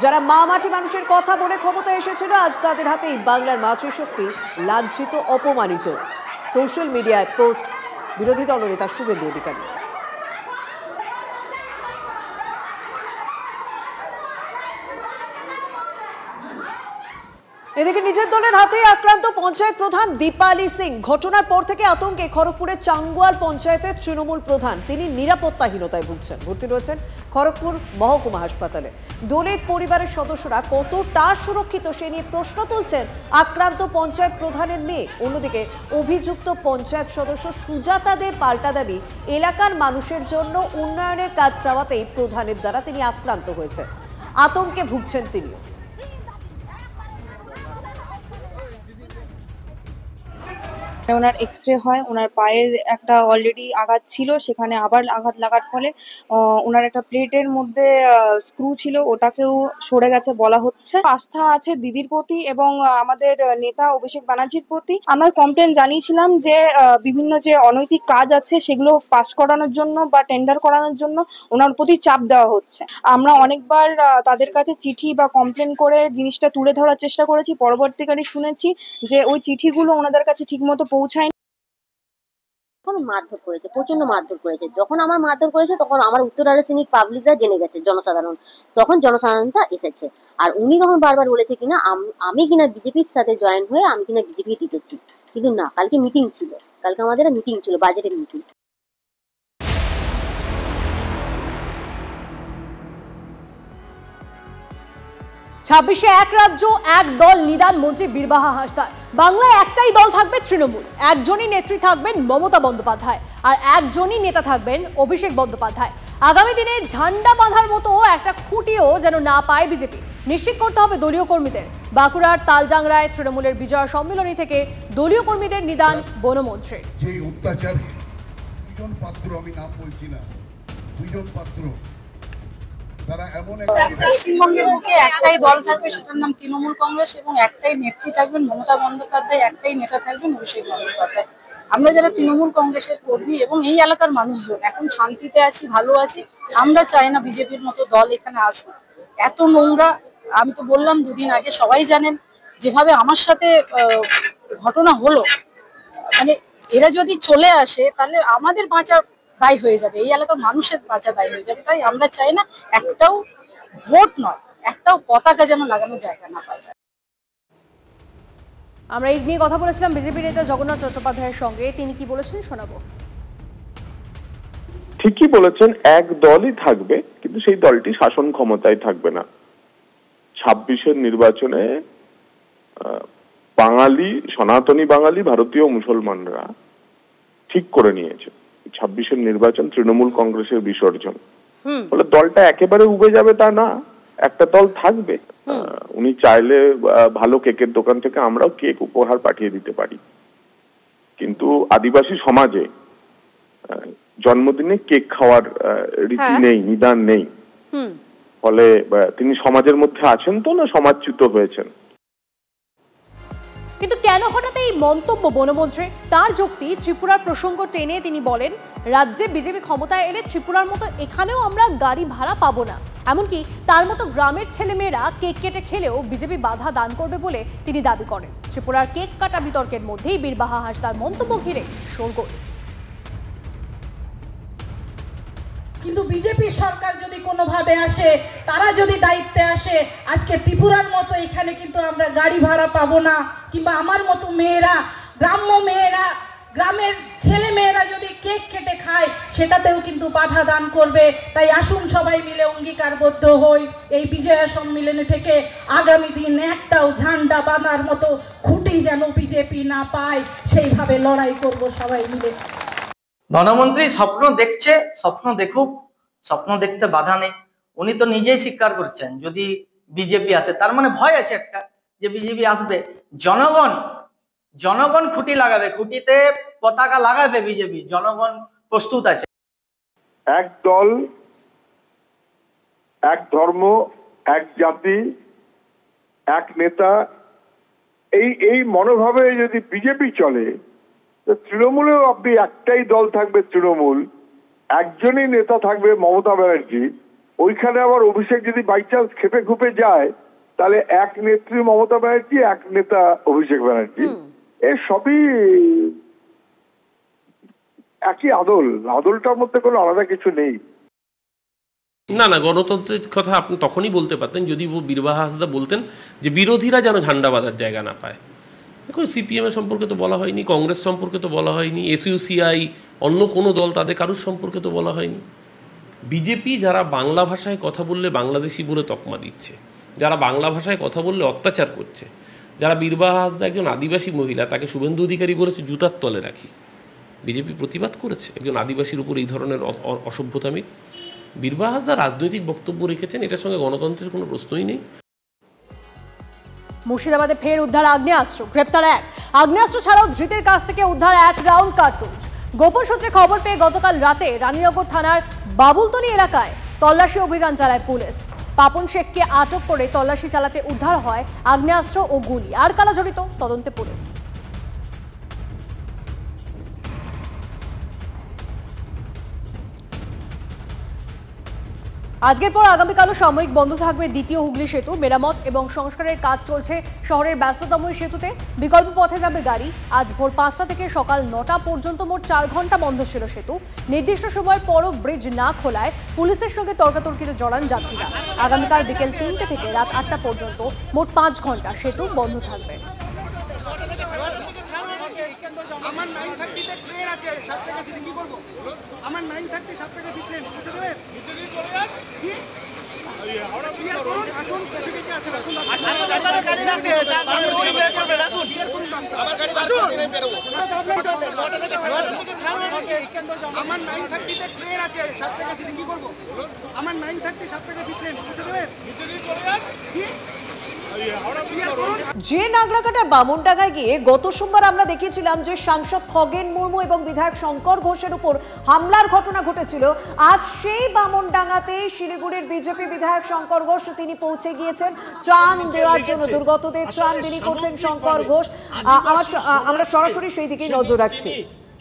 যারা মা মাটি মানুষের কথা বলে ক্ষমতায় এসেছিল, আজ তাদের হাতেই বাংলার মাতৃশক্তি লাঞ্ছিত, অপমানিত। সোশ্যাল মিডিয়ায় পোস্ট বিরোধী দলনেতা শুভেন্দু অধিকারী। এদিকে নিজের দলের হাতে আক্রান্ত পঞ্চায়েত প্রধান দীপালি সিং। ঘটনার পর থেকে আতঙ্কে খড়গপুরের চাঙ্গুয়াল পঞ্চায়েতের তৃণমূল প্রধান। তিনি নিরাপত্তাহীনতায় ভুগছেন, ভর্তি রয়েছেন খড়গপুর মহকুমা হাসপাতালে। দলিত পরিবারের সদস্যরা কতটা সুরক্ষিত সে নিয়ে প্রশ্ন তুলছেন আক্রান্ত পঞ্চায়েত প্রধানের মেয়ে। অন্যদিকে অভিযুক্ত পঞ্চায়েত সদস্য সুজাতাদের পাল্টা দাবি, এলাকার মানুষের জন্য উন্নয়নের কাজ চাওয়াতেই প্রধানের দ্বারা তিনি আক্রান্ত হয়েছেন। আতঙ্কে ভুগছেন তিনিও। ওনার এক্সরে হয়, ওনার পায়ের একটা অলরেডি আঘাত ছিল, সেখানে আবার আঘাত লাগার ফলে ওনার একটা প্লেটের মধ্যে স্ক্রু ছিল, ওটাকেও সরে গেছে বলা হচ্ছে। আস্থা আছে দিদির প্রতি এবং আমাদের নেতা অভিষেক ব্যানার্জির প্রতি। আমরা কমপ্লেন জানিয়েছিলাম যে বিভিন্ন যে অনৈতিক কাজ আছে সেগুলো পাস করানোর জন্য বা টেন্ডার করানোর জন্য ওনার প্রতি চাপ দেওয়া হচ্ছে। আমরা অনেকবার তাদের কাছে চিঠি বা কমপ্লেন করে জিনিসটা তুলে ধরার চেষ্টা করেছি। পরবর্তীকালে শুনেছি যে ওই চিঠিগুলো ওনাদের কাছে ঠিকমতো পৌঁছায়নি। মারধর করেছে, প্রচন্ড মারধর করেছে। যখন আমার মারধর করেছে তখন আমার উত্তরার শ্রেণীর পাবলিকরা জেনে গেছে, জনসাধারণ, তখন জনসাধারণটা এসেছে। আর উনি তখন বারবার বলেছে কিনা আমি কিনা বিজেপির সাথে জয়েন হয়ে আমি কিনা বিজেপি টিকেছি, কিন্তু না, কালকে মিটিং ছিল, কালকে আমাদের মিটিং ছিল, বাজেটের মিটিং। 26-এ এক রাজ্য এক দল নিদান মন্ত্রী বীরবাহা হাসদার। বাংলায় একটাই দল থাকবে, তৃণমূল। একজনই নেত্রী থাকবেন মমতা বন্দ্যোপাধ্যায়, আর একজনই নেতা থাকবেন অভিষেক বন্দ্যোপাধ্যায়। আগামী দিনে ঝান্ডা বাঁধার মতো একটা খুঁটিও যেন না পায় বিজেপি, নিশ্চিত করতে হবে দলীয় কর্মীদের। বাঁকুড়ার তালজাংরায় তৃণমূলের বিজয় সম্মেলনী থেকে দলীয় কর্মীদের নিদান বনমন্ত্রীর। যে অত্যাচার, দুজন পাত্র, আমি নাম বলছি না, দুজন পাত্র, পশ্চিমবঙ্গের বুকে একটাই দল থাকবে, সেটার নাম তৃণমূল কংগ্রেস, এবং একটাই নেত্রী থাকবেন মমতা বন্দ্যোপাধ্যায়, একটাই নেতা থাকবেন অভিষেক বন্দ্যোপাধ্যায়। আমরা যারা তৃণমূল কংগ্রেসের কর্মী এবং এই এলাকার মানুষজন এখন শান্তিতে আছি, ভালো আছি। আমরা চাই না বিজেপির মতো দল এখানে আসুক। এত নোংরা, আমি তো বললাম দুদিন আগে, সবাই জানেন যেভাবে আমার সাথে ঘটনা হলো, মানে এরা যদি চলে আসে তাহলে আমাদের বাঁচা দায়ী হয়ে যাবে, এই এলাকার মানুষের বাঁচা দায়ী হয়ে যাবে। তাই আমরা চাই না একটাও ভোট নয়, একটাও পতাকা যেন লাগানো জায়গা না পায়। আমরা এই নিয়ে কথা বলেছিলাম বিজেপি নেতা জগন্নাথ চট্টোপাধ্যায়ের সঙ্গে, তিনি কি বলেছেন শোনাবো। ঠিকই বলেছেন, এক দলই থাকবে, কিন্তু সেই দলটি শাসন ক্ষমতায় থাকবে না। 26-এর নির্বাচনে বাঙালি, সনাতনী বাঙালি, ভারতীয় মুসলমানরা ঠিক করে নিয়েছে 26-এর নির্বাচন তৃণমূল কংগ্রেসের বিসর্জন। ফলে দলটা একেবারে উবে যাবে তা না, একটা দল থাকবে। উনি চাইলে ভালো কেকের দোকান থেকে আমরাও কেক উপহার পাঠিয়ে দিতে পারি, কিন্তু আদিবাসী সমাজে জন্মদিনে কেক খাওয়ার রীতি নেই, নিদান নেই। ফলে তিনি সমাজের মধ্যে আছেন তো না সমাজচ্যুত হয়েছেন। কিন্তু কেন হঠাৎ এই মন্তব্য বনমন্ত্রী? তার যুক্তি, ত্রিপুরার প্রসঙ্গ টেনে তিনি বলেন, রাজ্যে বিজেপি ক্ষমতায় এলে ত্রিপুরার মতো এখানেও আমরা গাড়ি ভাড়া পাবো না। এমনকি তার মতো গ্রামের ছেলেমেয়েরা কেক কেটে খেলেও বিজেপি বাধা দান করবে বলে তিনি দাবি করেন। ত্রিপুরার কেক কাটা বিতর্কের মধ্যেই বীরবাহা হাসদার মন্তব্য ঘিরে শোরগোল। কিন্তু বিজেপি সরকার যদি কোনোভাবে আসে, তারা যদি দায়িত্বে আসে, আজকে ত্রিপুরার মতো এখানে কিন্তু আমরা গাড়ি ভাড়া পাবো না, কিংবা আমার মতো মেয়েরা, গ্রাম্য মেয়েরা, গ্রামের ছেলে মেয়েরা যদি কেক কেটে খায় সেটাতেও কিন্তু বাধা দান করবে। তাই আসুন সবাই মিলে অঙ্গীকারবদ্ধ হই, এই বিজয়া সম্মেলনী থেকে আগামী দিন একটাও ঝান্ডা বাঁধার মতো খুঁটি যেন বিজেপি না পায়, সেইভাবে লড়াই করব সবাই মিলে। বনমন্ত্রী স্বপ্ন দেখছে, স্বপ্ন দেখুক, স্বপ্ন দেখতে বাধা নেই। উনি তো নিজেই স্বীকার করছেন যদি বিজেপি আসে, তার মানে ভয় আছে একটা যে বিজেপি আসবে। জনগণ খুঁটি লাগাবে, খুঁটিতে পতাকা লাগাবে বিজেপি, জনগণ প্রস্তুত আছে। এক দল, এক ধর্ম, এক জাতি, এক নেতা, এই মনোভাবে যদি বিজেপি চলে, তো তৃণমূলেও আপনি একটাই দল থাকবে, তৃণমূল, একজনই নেতা থাকবে মমতা ব্যানার্জি। ওইখানে আবার অভিষেক যদি বাই চান্স খেপে খুপে যায়, তাহলে এক নেত্রী মমতা ব্যানার্জি, এক নেতা অভিষেক ব্যানার্জি, এর সবই একই আদলটার মধ্যে কোনো আলাদা কিছু নেই। না না, গণতন্ত্রের কথা আপনি তখনই বলতে পারতেন যদি বীরবাহা হাসদা বলতেন যে বিরোধীরা যেন ঝান্ডা বাঁধার জায়গা না পায়। এখন সিপিএমের সম্পর্কে তো বলা হয়নি, কংগ্রেস সম্পর্কে তো বলা হয়নি, এসইউসিআই, অন্য কোনো দল, তাদের কারোর সম্পর্কে তো বলা হয়নি। বিজেপি যারা বাংলা ভাষায় কথা বললে বাংলাদেশি বলে তকমা দিচ্ছে, যারা বাংলা ভাষায় কথা বললে অত্যাচার করছে, যারা বীরবাহা হাসদা একজন আদিবাসী মহিলা, তাকে শুভেন্দু অধিকারী বলেছে জুতার তলে রাখি, বিজেপি প্রতিবাদ করেছে একজন আদিবাসীর উপর এই ধরনের অসভ্যতামি। বীরবাহা হাসদা রাজনৈতিক বক্তব্য রেখেছেন, এটার সঙ্গে গণতন্ত্রের কোনো প্রশ্নই নেই। মুর্শিদাবাদে ফের উদ্ধার আগ্নেয়াস্ত্র, গ্রেপ্তার এক। আগ্নেয়াস্ত্র ছাড়াও ধৃতের কাছ থেকে উদ্ধার 1 রাউন্ড কার্তুজ। গোপন সূত্রে খবর পেয়ে গতকাল রাতে রানীনগর থানার বাবুলতলী এলাকায় তল্লাশি অভিযান চালায় পুলিশ। পাপন শেখকে আটক করে তল্লাশি চালাতে উদ্ধার হয় আগ্নেয়াস্ত্র ও গুলি। আর কারা জড়িত তদন্তে পুলিশ। আজকের পর আগামীকালও সাময়িক বন্ধ থাকবে দ্বিতীয় হুগলি সেতু। মেরামত এবং সংস্কারের কাজ চলছে শহরের ব্যস্ততম এই সেতুতে। বিকল্প পথে যাবে গাড়ি। আজ ভোর 5টা থেকে সকাল 9টা পর্যন্ত মোট 4 ঘন্টা বন্ধ ছিল সেতু। নির্দিষ্ট সময়ের পরও ব্রিজ না খোলায় পুলিশের সঙ্গে তর্কাতর্কিতে জড়ান যাত্রীরা। আগামীকাল বিকেল 3টে থেকে রাত 8টা পর্যন্ত মোট 5 ঘন্টা সেতু বন্ধ থাকবে। আমার 9:30 ট্রেন আছে, 7 টাকা চিঠি কি করব? আমার 9:30 7 টাকা চিঠি ট্রেন পৌঁছে দেবে? নিচে দিয়ে চলে যান। কি? হাওড়া পুলিশ আসুন, ট্রাফিকে আছে, আসুন। আপনার গাড়ি আছে, তাহলে ওই বের করবে, আসুন। আমার গাড়ি বার করে দিন, বের হবো। আমার 9:30 ট্রেন আছে, 7 টাকা চিঠি কি করব? আমার 9:30 7 টাকা চিঠি ট্রেন পৌঁছে দেবে? নিচে দিয়ে চলে যান। কি? যে নাগরাকাটার বামনডাঙ্গায় গিয়ে গত সোমবার আমরা দেখিয়েছিলাম যে সাংসদ খগেন মুর্মু এবং বিধায়ক শঙ্কর ঘোষের উপর হামলার ঘটনা ঘটেছিল, আজ সেই বামনডাঙ্গাতে শিলিগুড়ির বিজেপি বিধায়ক শঙ্কর ঘোষ তিনি পৌঁছে গিয়েছেন ত্রাণ দেওয়ার জন্য। দুর্গতদের ত্রাণ বিলি করছেন শঙ্কর ঘোষ। আমরা সরাসরি সেই দিকে নজর রাখছি।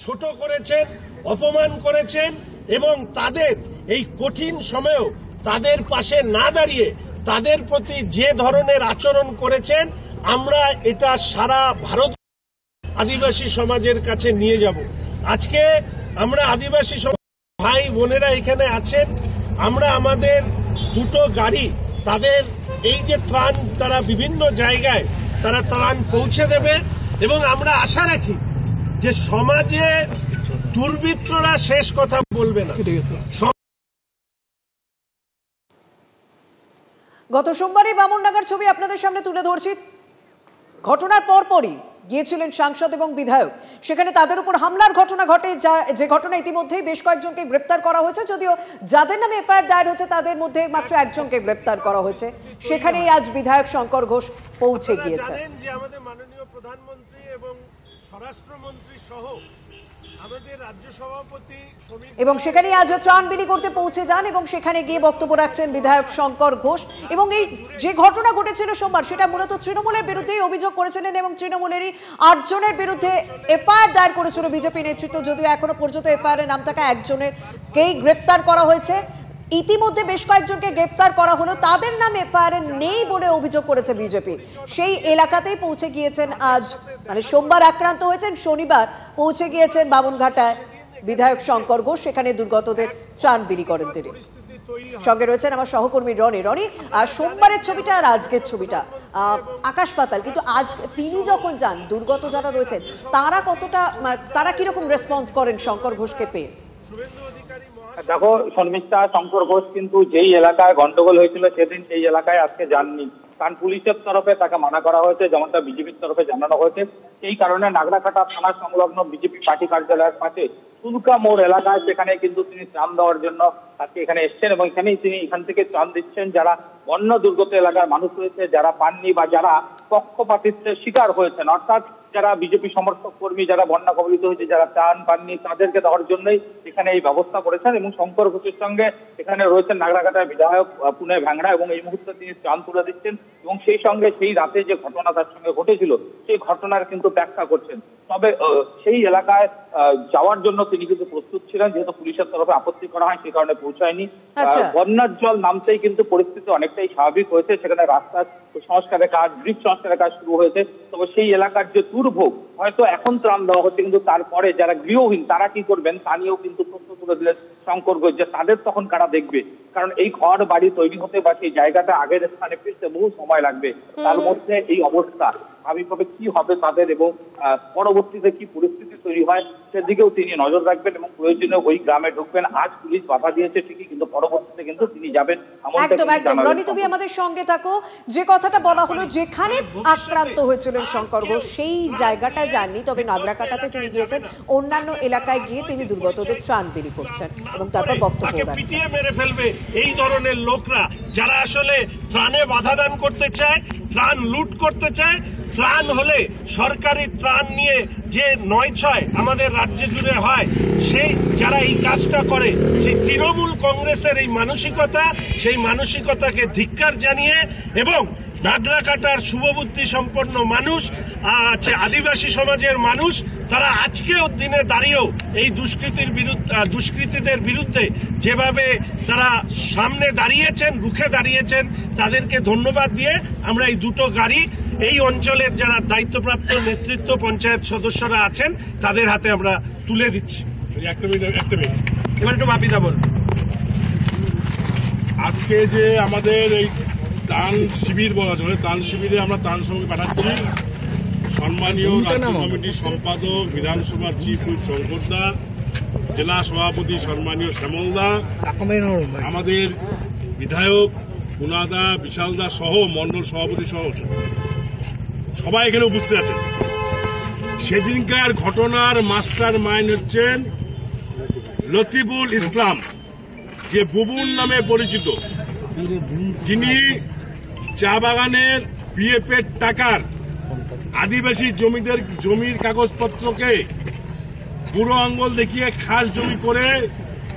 ছোট করেছেন, অপমান করেছেন এবং তাদের এই কঠিন সময়েও তাদের পাশে না দাঁড়িয়ে তাদের প্রতি যে ধরনের আচরণ করেছেন, আমরা এটা সারা ভারত আদিবাসী সমাজের কাছে নিয়ে যাব। আজকে আমরা আদিবাসী ভাই বোনেরা এখানে আছেন, আমরা আমাদের 2টো গাড়ি তাদের এই যে ত্রাণ তারা বিভিন্ন জায়গায় তারা ত্রাণ পৌঁছে দেবে এবং আমরা আশা রাখি যে সমাজে দুর্বৃত্তরা শেষ কথা বলবে না। গত সোমবারই বামনডাঙ্গার ছবি আপনাদের সামনে তুলে ধরছি। ঘটনার পরপরই গিয়েছিলেন সাংসদ এবং বিধায়ক, সেখানে তাদের উপর হামলার ঘটনা ঘটে, যে ঘটনা ইতিমধ্যেই বেশ কয়েকজনকে গ্রেপ্তার করা হয়েছে। যদিও যাদের নামে এফআইআর দায়ের হয়েছে তাদের মধ্যে মাত্র একজনকে গ্রেপ্তার করা হয়েছে। সেখানেই আজ বিধায়ক শঙ্কর ঘোষ পৌঁছে গিয়েছে। আমাদের মাননীয় প্রধানমন্ত্রী এবং স্বরাষ্ট্রমন্ত্রী সহ আমাদের রাজ্য সভাপতি এবং সেখানে আজ ত্রাণ বিলি করতে পৌঁছে যান এবং সেখানে গিয়ে বক্তব্য রাখছেন বিধায়ক শঙ্কর ঘোষ। এবং এই যে ঘটনা ঘটেছিল সোমবার, সেটা মূলত তৃণমূলের বিরুদ্ধেই অভিযোগ করেছিলেন এবং তৃণমূলেরই 8 জনের বিরুদ্ধে এফআইআর দায়ের করেছিল বিজেপি নেতৃত্ব। যদিও এখনো পর্যন্ত এফআইআর এর নাম থাকা 1 জনেরকেই গ্রেপ্তার করা হয়েছে। ইতিমধ্যে বেশ কয়েকজনকে গ্রেপ্তার করা হলো, তাদের নাম এফআইআর নেই বলে অভিযোগ করেছে বিজেপি। সেই এলাকাতেই পৌঁছে গিয়েছেন আজ, মানে সোমবার আক্রান্ত হয়েছেন, শনিবার পৌঁছে গিয়েছেন বামনঘাটায় বিধায়ক শঙ্কর ঘোষ। সেখানে দুর্গতদের ত্রাণ বিলি করেন তিনি। সঙ্গে রয়েছেন আমার সহকর্মী রনি। রনি, সোমবারের ছবিটা আর আজকের ছবিটা আকাশ পাতাল, কিন্তু আজ তিনি যখন যান, দুর্গত যারা রয়েছেন তারা কিরকম রেসপন্স করেন শঙ্কর ঘোষকে পেয়ে? দেখো শর্মিষ্ঠা, শঙ্কর ঘোষ কিন্তু যেই এলাকায় গন্ডগোল হয়েছিল সেদিন সেই এলাকায় আজকে যাননি, কারণ পুলিশের তরফে তাকে মানা করা হয়েছে, যেমনটা বিজেপির তরফে জানানো হয়েছে। এই কারণে নাগরাকাটা থানা সংলগ্ন বিজেপি পার্টি কার্যালয়ের পাশে তুলকা মোড় এলাকায় সেখানে কিন্তু তিনি ত্রাণ দেওয়ার জন্য আজকে এখানে এসছেন এবং এখানেই তিনি এখান থেকে ত্রাণ দিচ্ছেন যারা বন্যা দুর্গত এলাকার মানুষ রয়েছে যারা পাননি বা যারা পক্ষপাতিত্বের শিকার হয়েছেন, অর্থাৎ যারা বিজেপি সমর্থক কর্মী যারা বন্যা কবলিত হয়েছে, যারা ত্রাণ পাননি, তাদেরকে দেওয়ার জন্যই এখানে এই ব্যবস্থা করেছেন। এবং শঙ্কর ঘোষের সঙ্গে এখানে রয়েছেন নাগরাকাটার বিধায়ক পুনে ভ্যাংড়া, এবং এই মুহূর্তে তিনি ত্রাণ তুলে দিচ্ছেন এবং সেই সঙ্গে সেই রাতে যে ঘটনা তার সঙ্গে ঘটেছিল সেই ঘটনার কিন্তু ব্যাখ্যা করছেন। তবে সেই এলাকায় যাওয়ার জন্য তিনি কিন্তু প্রস্তুত ছিলেন, যেহেতু পুলিশের তরফে আপত্তি করা হয় সেই কারণে পৌঁছায়নি। বন্যার জল নামতেই কিন্তু পরিস্থিতি অনেকটাই স্বাভাবিক হয়েছে, সেখানে রাস্তার সংস্কারের কাজ, ব্রিজ সংস্কারের কাজ শুরু হয়েছে। তবে সেই এলাকার যে দুর্ভোগ, হয়তো এখন ত্রাণ দেওয়া হচ্ছে কিন্তু তারপরে যারা গৃহহীন তারা কি করবেন তা নিয়েও কিন্তু প্রশ্ন তুলে দিলেন শঙ্কর ঘোষ, যে তাদের তখন কারা দেখবে, কারণ এই ঘর বাড়ি তৈরি হতে বা সেই জায়গাটা আগের স্থানে ফিরতে বহু সময় লাগবে। তার মধ্যে এই অবস্থা স্বাভাবিকভাবে কি হবে তাদের এবং পরবর্তীতে কি পরিস্থিতি তৈরি হয় সেদিকেও তিনি নজর রাখবেন এবং প্রয়োজনে ওই গ্রামে ঢুকবেন। আজ পুলিশ বাধা দিয়েছে ঠিকই, কিন্তু পরবর্তীতে কিন্তু তিনি যাবেন। একদম একদম রনি, তুমি আমাদের সঙ্গে থাকো। যে কথাটা বলা হলো যেখানে আক্রান্ত হয়েছিলেন শঙ্কর ঘোষ সেই জায়গাটায় যাননি, তবে নাগরাকাটাতে তিনি গিয়েছেন, অন্যান্য এলাকায় গিয়ে তিনি দুর্গতদের ত্রাণ বিলি করছেন এবং তারপর বক্তব্য পিটিয়ে মেরে ফেলবে এই ধরনের লোকরা যারা আসলে ত্রাণে বাধা দান করতে চায়, ত্রাণ লুট করতে চায়। ত্রাণ হলে সরকারি ত্রাণ নিয়ে যে ৯/৬ আমাদের রাজ্যে জুড়ে হয়, সেই যারা এই কাজটা করে সেই তৃণমূল কংগ্রেসের এই মানসিকতা, সেই মানসিকতাকে ধিক্কার জানিয়ে এবং নাগরাকাটার শুভবুদ্ধি সম্পন্ন মানুষ, আদিবাসী সমাজের মানুষ, তারা আজকেও দিনে দাঁড়িয়েও এই দুষ্কৃতীদের বিরুদ্ধে যেভাবে তারা সামনে দাঁড়িয়েছেন, রুখে দাঁড়িয়েছেন, তাদেরকে ধন্যবাদ দিয়ে আমরা এই দুটো গাড়ি এই অঞ্চলের যারা দায়িত্বপ্রাপ্ত নেতৃত্ব পঞ্চায়েত সদস্যরা আছেন তাদের হাতে আমরা তুলে দিচ্ছি। একটা মিনিট এবার একটু মাপি যাবো। আজকে যে আমাদের এই ত্রাণ শিবির বলা চলে, ত্রাণ শিবিরে আমরা ত্রাণ সামগ্রী পাঠাচ্ছি। সম্মানীয় রাজ্য কমিটির সম্পাদক, বিধানসভার চিফ হুইপ শঙ্কর দা, জেলা সভাপতি সম্মানীয় শ্যামল দা, আমাদের বিধায়ক পুনাদা, বিশাল দা সহ মন্ডল সভাপতি সহ সবাই এখানে উপস্থিত আছেন। সেদিনকার ঘটনার মাস্টার মাইন্ড হচ্ছেন লতিফুল ইসলাম, যে বুবুন নামে পরিচিত, যিনি চা বাগানের পিএফের টাকার আদিবাসী জমির কাগজপত্রকে বুড়ো আঙ্গুল দেখিয়ে খাস জমি করে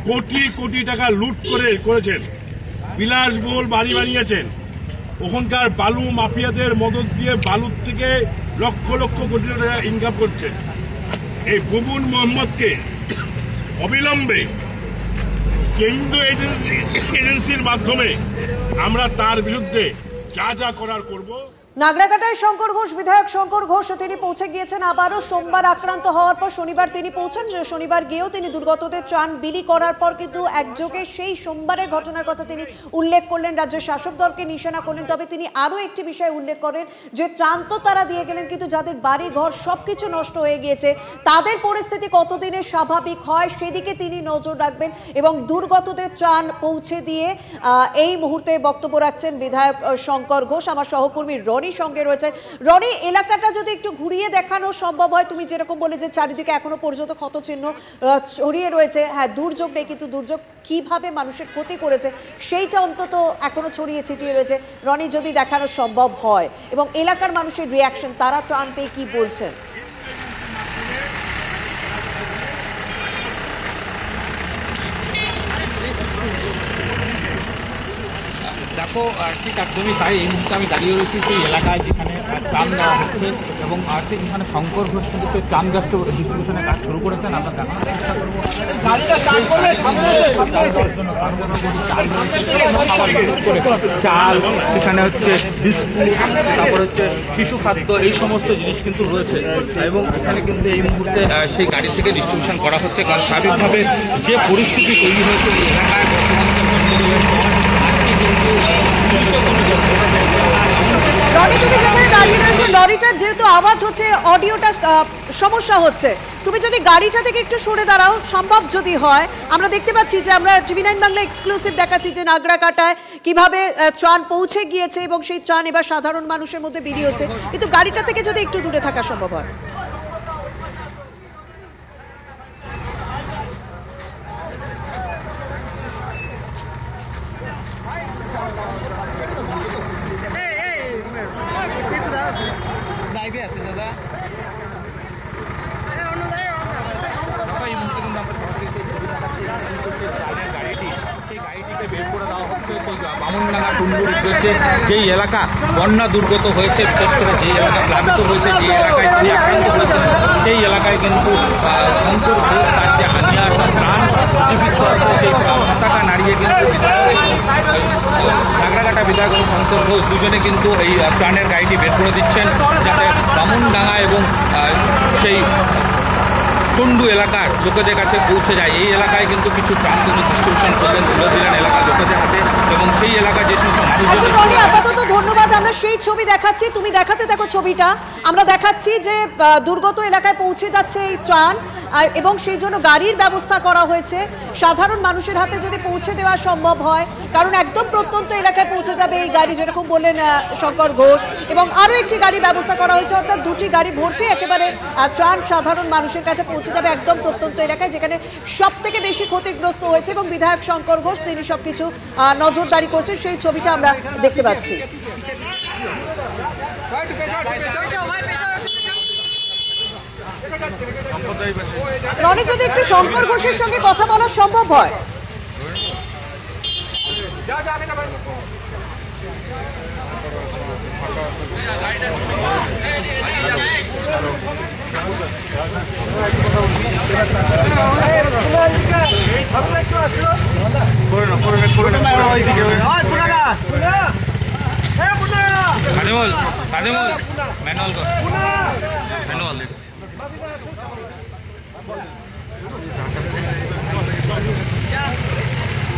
কোটি কোটি টাকা লুট করেছেন, বিলাসবহুল বাড়ি বানিয়েছেন। ওখানকার বালু মাফিয়াদের মদত দিয়ে বালুর থেকে লক্ষ লক্ষ কোটি টাকা ইনকাম করছেন। এই বুবুন মোহাম্মদকে অবিলম্বে কেন্দ্রীয় এজেন্সির মাধ্যমে আমরা তার বিরুদ্ধে যা যা করার করব। নাগরাকাটায় শঙ্কর ঘোষ, বিধায়ক শঙ্কর ঘোষ তিনি পৌঁছে গিয়েছেন। আবারও সোমবার আক্রান্ত হওয়ার পর শনিবার তিনি পৌঁছেন। শনিবার গিয়েও তিনি দুর্গতদের ত্রাণ বিলি করার পর কিন্তু একযোগে সেই সোমবারের ঘটনার কথা তিনি উল্লেখ করলেন, রাজ্যের শাসক দলকে নিশানা করলেন। তবে তিনি আরও একটি বিষয় উল্লেখ করেন যে ত্রাণ তো তারা দিয়ে গেলেন, কিন্তু যাদের বাড়ি ঘর সবকিছু নষ্ট হয়ে গিয়েছে তাদের পরিস্থিতি কতদিনে স্বাভাবিক হয় সেদিকে তিনি নজর রাখবেন এবং দুর্গতদের ত্রাণ পৌঁছে দিয়ে এই মুহূর্তে বক্তব্য রাখছেন বিধায়ক শঙ্কর ঘোষ। আমার সহকর্মী রনি সঙ্গে রয়েছে। রনি, এলাকাটা যদি একটু ঘুরিয়ে দেখানো সম্ভব হয়, তুমি যেরকম বলে যে চারিদিকে এখনো পর্যন্ত ক্ষতচিহ্ন ছড়িয়ে রয়েছে, হ্যাঁ দুর্যোগ নেই কিন্তু দুর্যোগ কিভাবে মানুষের ক্ষতি করেছে সেইটা অন্তত এখনো ছড়িয়ে ছিটিয়ে রয়েছে। রনি, যদি দেখানো সম্ভব হয় এবং এলাকার মানুষের রিয়াকশন, তারা ত্রাণ পেয়ে কি বলছেন? দেখো ঠিক একদমই তাই। এই মুহূর্তে আমি দাঁড়িয়ে রয়েছি সেই এলাকায় যেখানে ত্রাণ দেওয়া হচ্ছে এবং ঠিক এখানে শঙ্কর ঘোষ কিন্তু সেই ত্রাণ ডিস্ট্রিবিউশনের কাজ শুরু করেছেন। আমরা দেখানোর চেষ্টা করবো চাল, এখানে হচ্ছে বিস্কুট, তারপর হচ্ছে শিশু খাদ্য, এই সমস্ত জিনিস কিন্তু রয়েছে এবং এখানে কিন্তু এই মুহূর্তে সেই গাড়ি থেকে ডিস্ট্রিবিউশন করা হচ্ছে। কারণ স্বাভাবিকভাবে যে পরিস্থিতি তৈরি হয়েছে এই এলাকায় রনি, তুমি যেখানে দাঁড়িয়ে রয়েছো লরিটার যেহেতু আওয়াজ হচ্ছে, অডিওটা সমস্যা হচ্ছে, তুমি যদি গাড়িটা থেকে একটু সরে দাঁড়াও সম্ভব যদি হয়। আমরা দেখতে পাচ্ছি যে আমরা TV9 বাংলা এক্সক্লুসিভ দেখাচ্ছি যে নাগরাকাটায় কিভাবে ত্রাণ পৌঁছে গিয়েছে এবং সেই ত্রাণ এবার সাধারণ মানুষের মধ্যে বিলি হচ্ছে, কিন্তু গাড়িটা থেকে যদি একটু দূরে থাকা সম্ভব হয়। আছে দাদা এই মুহূর্তে কিন্তু আমরা সরাসরি গাড়িটি সেই গাড়িটিকে বের করে দেওয়া হচ্ছে সেই বামুনডাঙ্গা টুন্ডুর উদ্দেশ্যে যেই এলাকা বন্যা দুর্গত হয়েছে, বিশেষ করে যেই এলাকা প্লাবিত হয়েছে, যে এলাকায় তিনি আক্রান্ত হয়েছেন সেই এলাকায় কিন্তু শঙ্কর ঘোষ তার যে হানিয়ে আসা প্রাণ জীবিত আছে সেই পতাকা নাড়িয়ে কিন্তু নাগরাকাটা বিধায়ক এবং শঙ্কর ঘোষ দুজনে কিন্তু এই ত্রাণের গাড়িটি বের করে দিচ্ছেন যাতে বামুনডাঙ্গা এবং সেই টুন্ডু এলাকার লোকেদের কাছে পৌঁছে যায়। এই এলাকায় কিন্তু কিছু ত্রাণ তিনি ডিস্ট্রিবিউশন করবেন, তুলে দিলেন এলাকার লোকেদের হাতে এবং সেই এলাকায় যে সমস্ত মানুষজন। আপাতত ধন্যবাদ। আমরা সেই ছবি দেখাচ্ছি, তুমি দেখাতে দেখো ছবিটা। আমরা দেখাচ্ছি যে দুর্গত এলাকায় পৌঁছে যাচ্ছে এই ত্রাণ এবং সেই জন্য গাড়ির ব্যবস্থা করা হয়েছে। সাধারণ মানুষের হাতে যদি পৌঁছে দেওয়া সম্ভব হয়, কারণ একদম প্রত্যন্ত এলাকায় পৌঁছে যাবে এই গাড়ি, যেরকম বললেন শঙ্কর ঘোষ, এবং আরও একটি গাড়ির ব্যবস্থা করা হয়েছে, অর্থাৎ দুটি গাড়ি ভর্তি একেবারে ত্রাণ সাধারণ মানুষের কাছে পৌঁছে যাবে একদম প্রত্যন্ত এলাকায়, যেখানে সব থেকে বেশি ক্ষতিগ্রস্ত হয়েছে এবং বিধায়ক শঙ্কর ঘোষ তিনি সবকিছু নজরদারি করছেন। সেই ছবিটা আমরা দেখতে পাচ্ছি। রনি, যদি একটু শঙ্কর ঘোষের সঙ্গে কথা বলা সম্ভব হয়।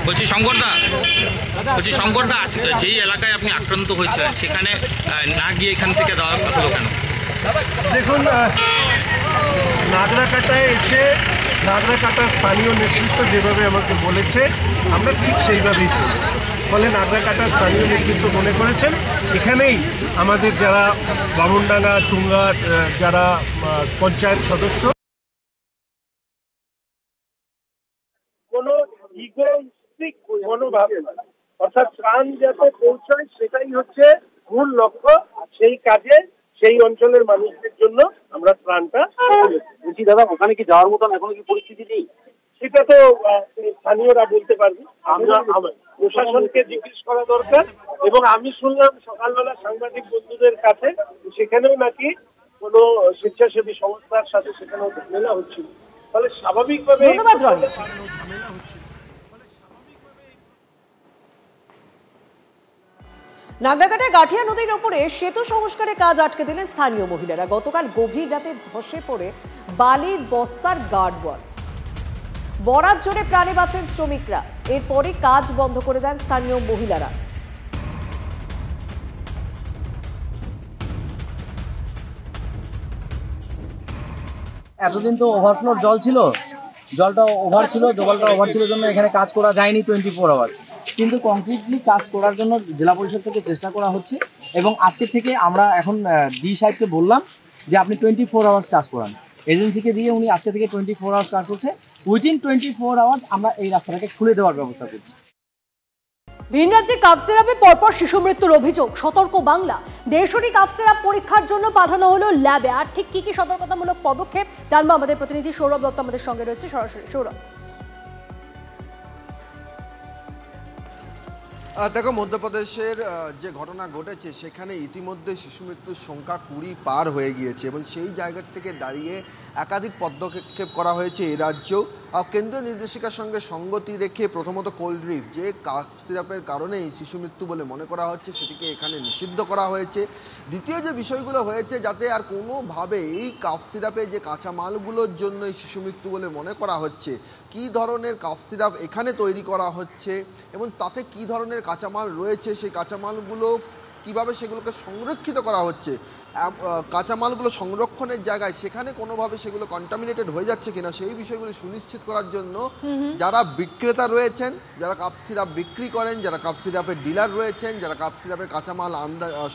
বলছি শঙ্করদা, যেই এলাকায় আপনি আক্রান্ত হয়েছিলেন সেখানে না গিয়ে এখান থেকে দেওয়ার কথা হলো কেন? দেখুন, নাগরাকাটায় এসে নাগরাকাটার স্থানীয় নেতৃত্ব যেভাবে আমাকে বলেছে আমরা ঠিক সেইভাবেই করি। ফলে নাগরাকাটার স্থানীয় নেতৃত্ব মনে করেছেন এখানেই আমাদের যারা বামুনডাঙ্গা টুঙ্গার যারা পঞ্চায়েত সদস্য, কোনো ইগোইস্টিক মনোভাবে অর্থাৎ ত্রাণ যাতে পৌঁছায় সেটাই হচ্ছে মূল লক্ষ্য। সেই কাজে সেই অঞ্চলের মানুষদের জন্য আমরা ত্রাণটা বলছি। দাদা, ওখানে কি যাওয়ার মতন এখনো কি পরিস্থিতি নেই? সেটা তো স্থানীয়রা বলতে পারবে, আমরা প্রশাসনকে জিজ্ঞেস করা দরকার। এবং আমি শুনলাম সকালবেলা সাংবাদিক বন্ধুদের কাছে সেখানেও নাকি কোনো স্বেচ্ছাসেবী সংস্থার সাথে সেখানেও ঝামেলা হচ্ছিল। ফলে স্বাভাবিকভাবে নাগরাকাটায় গাঠিয়া নদীর ওপরে সেতু সংস্কারের কাজ আটকে দিলেন স্থানীয় মহিলারা। গতকাল গভীর রাতে ধসে পড়ে বালির বস্তার গার্ডওয়াল, বরাত জোরে প্রাণে বাঁচেন শ্রমিকরা। এরপরই কাজ বন্ধ করে দেন স্থানীয় মহিলারা। এতদিন তো ওভারফ্লোর জল ছিল, জলটা ওভার ছিল জন্য এখানে কাজ করা যায়নি 24 আওয়ার্স। কিন্তু কমপ্লিটলি কাজ করার জন্য জেলা পরিষদ থেকে চেষ্টা করা হচ্ছে এবং আজকে থেকে আমরা এখন ডি সাহেবকে বললাম যে আপনি 24 আওয়ার্স কাজ করান। এজেন্সিকে দিয়ে উনি আজকে থেকে 24 আওয়ার্স কাজ করছে। উইদিন 24 আওয়ার্স আমরা এই রাস্তাটাকে খুলে দেওয়ার ব্যবস্থা করছি। ভিন রাজ্যে কাফ সিরাপে পরপর শিশু মৃত্যুর অভিযোগ, সতর্ক বাংলা। দেড়শোটি কাফ সিরাপ পরীক্ষার জন্য পাঠানো হলো ল্যাবে। আর ঠিক কি কি সতর্কতামূলক পদক্ষেপ জানবো আমাদের প্রতিনিধি সৌরভ দত্ত আমাদের সঙ্গে রয়েছে সরাসরি। সৌরভ, দেখো, মধ্যপ্রদেশের যে ঘটনা ঘটেছে সেখানে ইতিমধ্যে শিশু মৃত্যুর সংখ্যা 20 পার হয়ে গিয়েছে এবং সেই জায়গা থেকে দাঁড়িয়ে একাধিক পদক্ষেপ করা হয়েছে এই রাজ্যেও। কেন্দ্রীয় নির্দেশিকার সঙ্গে সঙ্গতি রেখে প্রথমত কোল্ড ড্রিঙ্ক, যে কাফ সিরাপের কারণেই শিশু মৃত্যু বলে মনে করা হচ্ছে, সেটিকে এখানে নিষিদ্ধ করা হয়েছে। দ্বিতীয় যে বিষয়গুলো হয়েছে, যাতে আর কোনোভাবে এই কাফ সিরাপে যে কাঁচামালগুলোর জন্যই শিশু মৃত্যু বলে মনে করা হচ্ছে, কী ধরনের কাফ সিরাপ এখানে তৈরি করা হচ্ছে এবং তাতে কী ধরনের কাঁচামাল রয়েছে, সেই কাঁচামালগুলো কিভাবে সেগুলোকে সংরক্ষিত করা হচ্ছে, কাঁচামালগুলো সংরক্ষণের জায়গায় সেখানে কোনোভাবে সেগুলো কন্টামিনেটেড হয়ে যাচ্ছে কিনা, সেই বিষয়গুলো সুনিশ্চিত করার জন্য যারা বিক্রেতা রয়েছেন, যারা কাপ সিরাপ বিক্রি করেন, যারা কাপ সিরাপের ডিলার রয়েছেন, যারা কাপ সিরাপের কাঁচামাল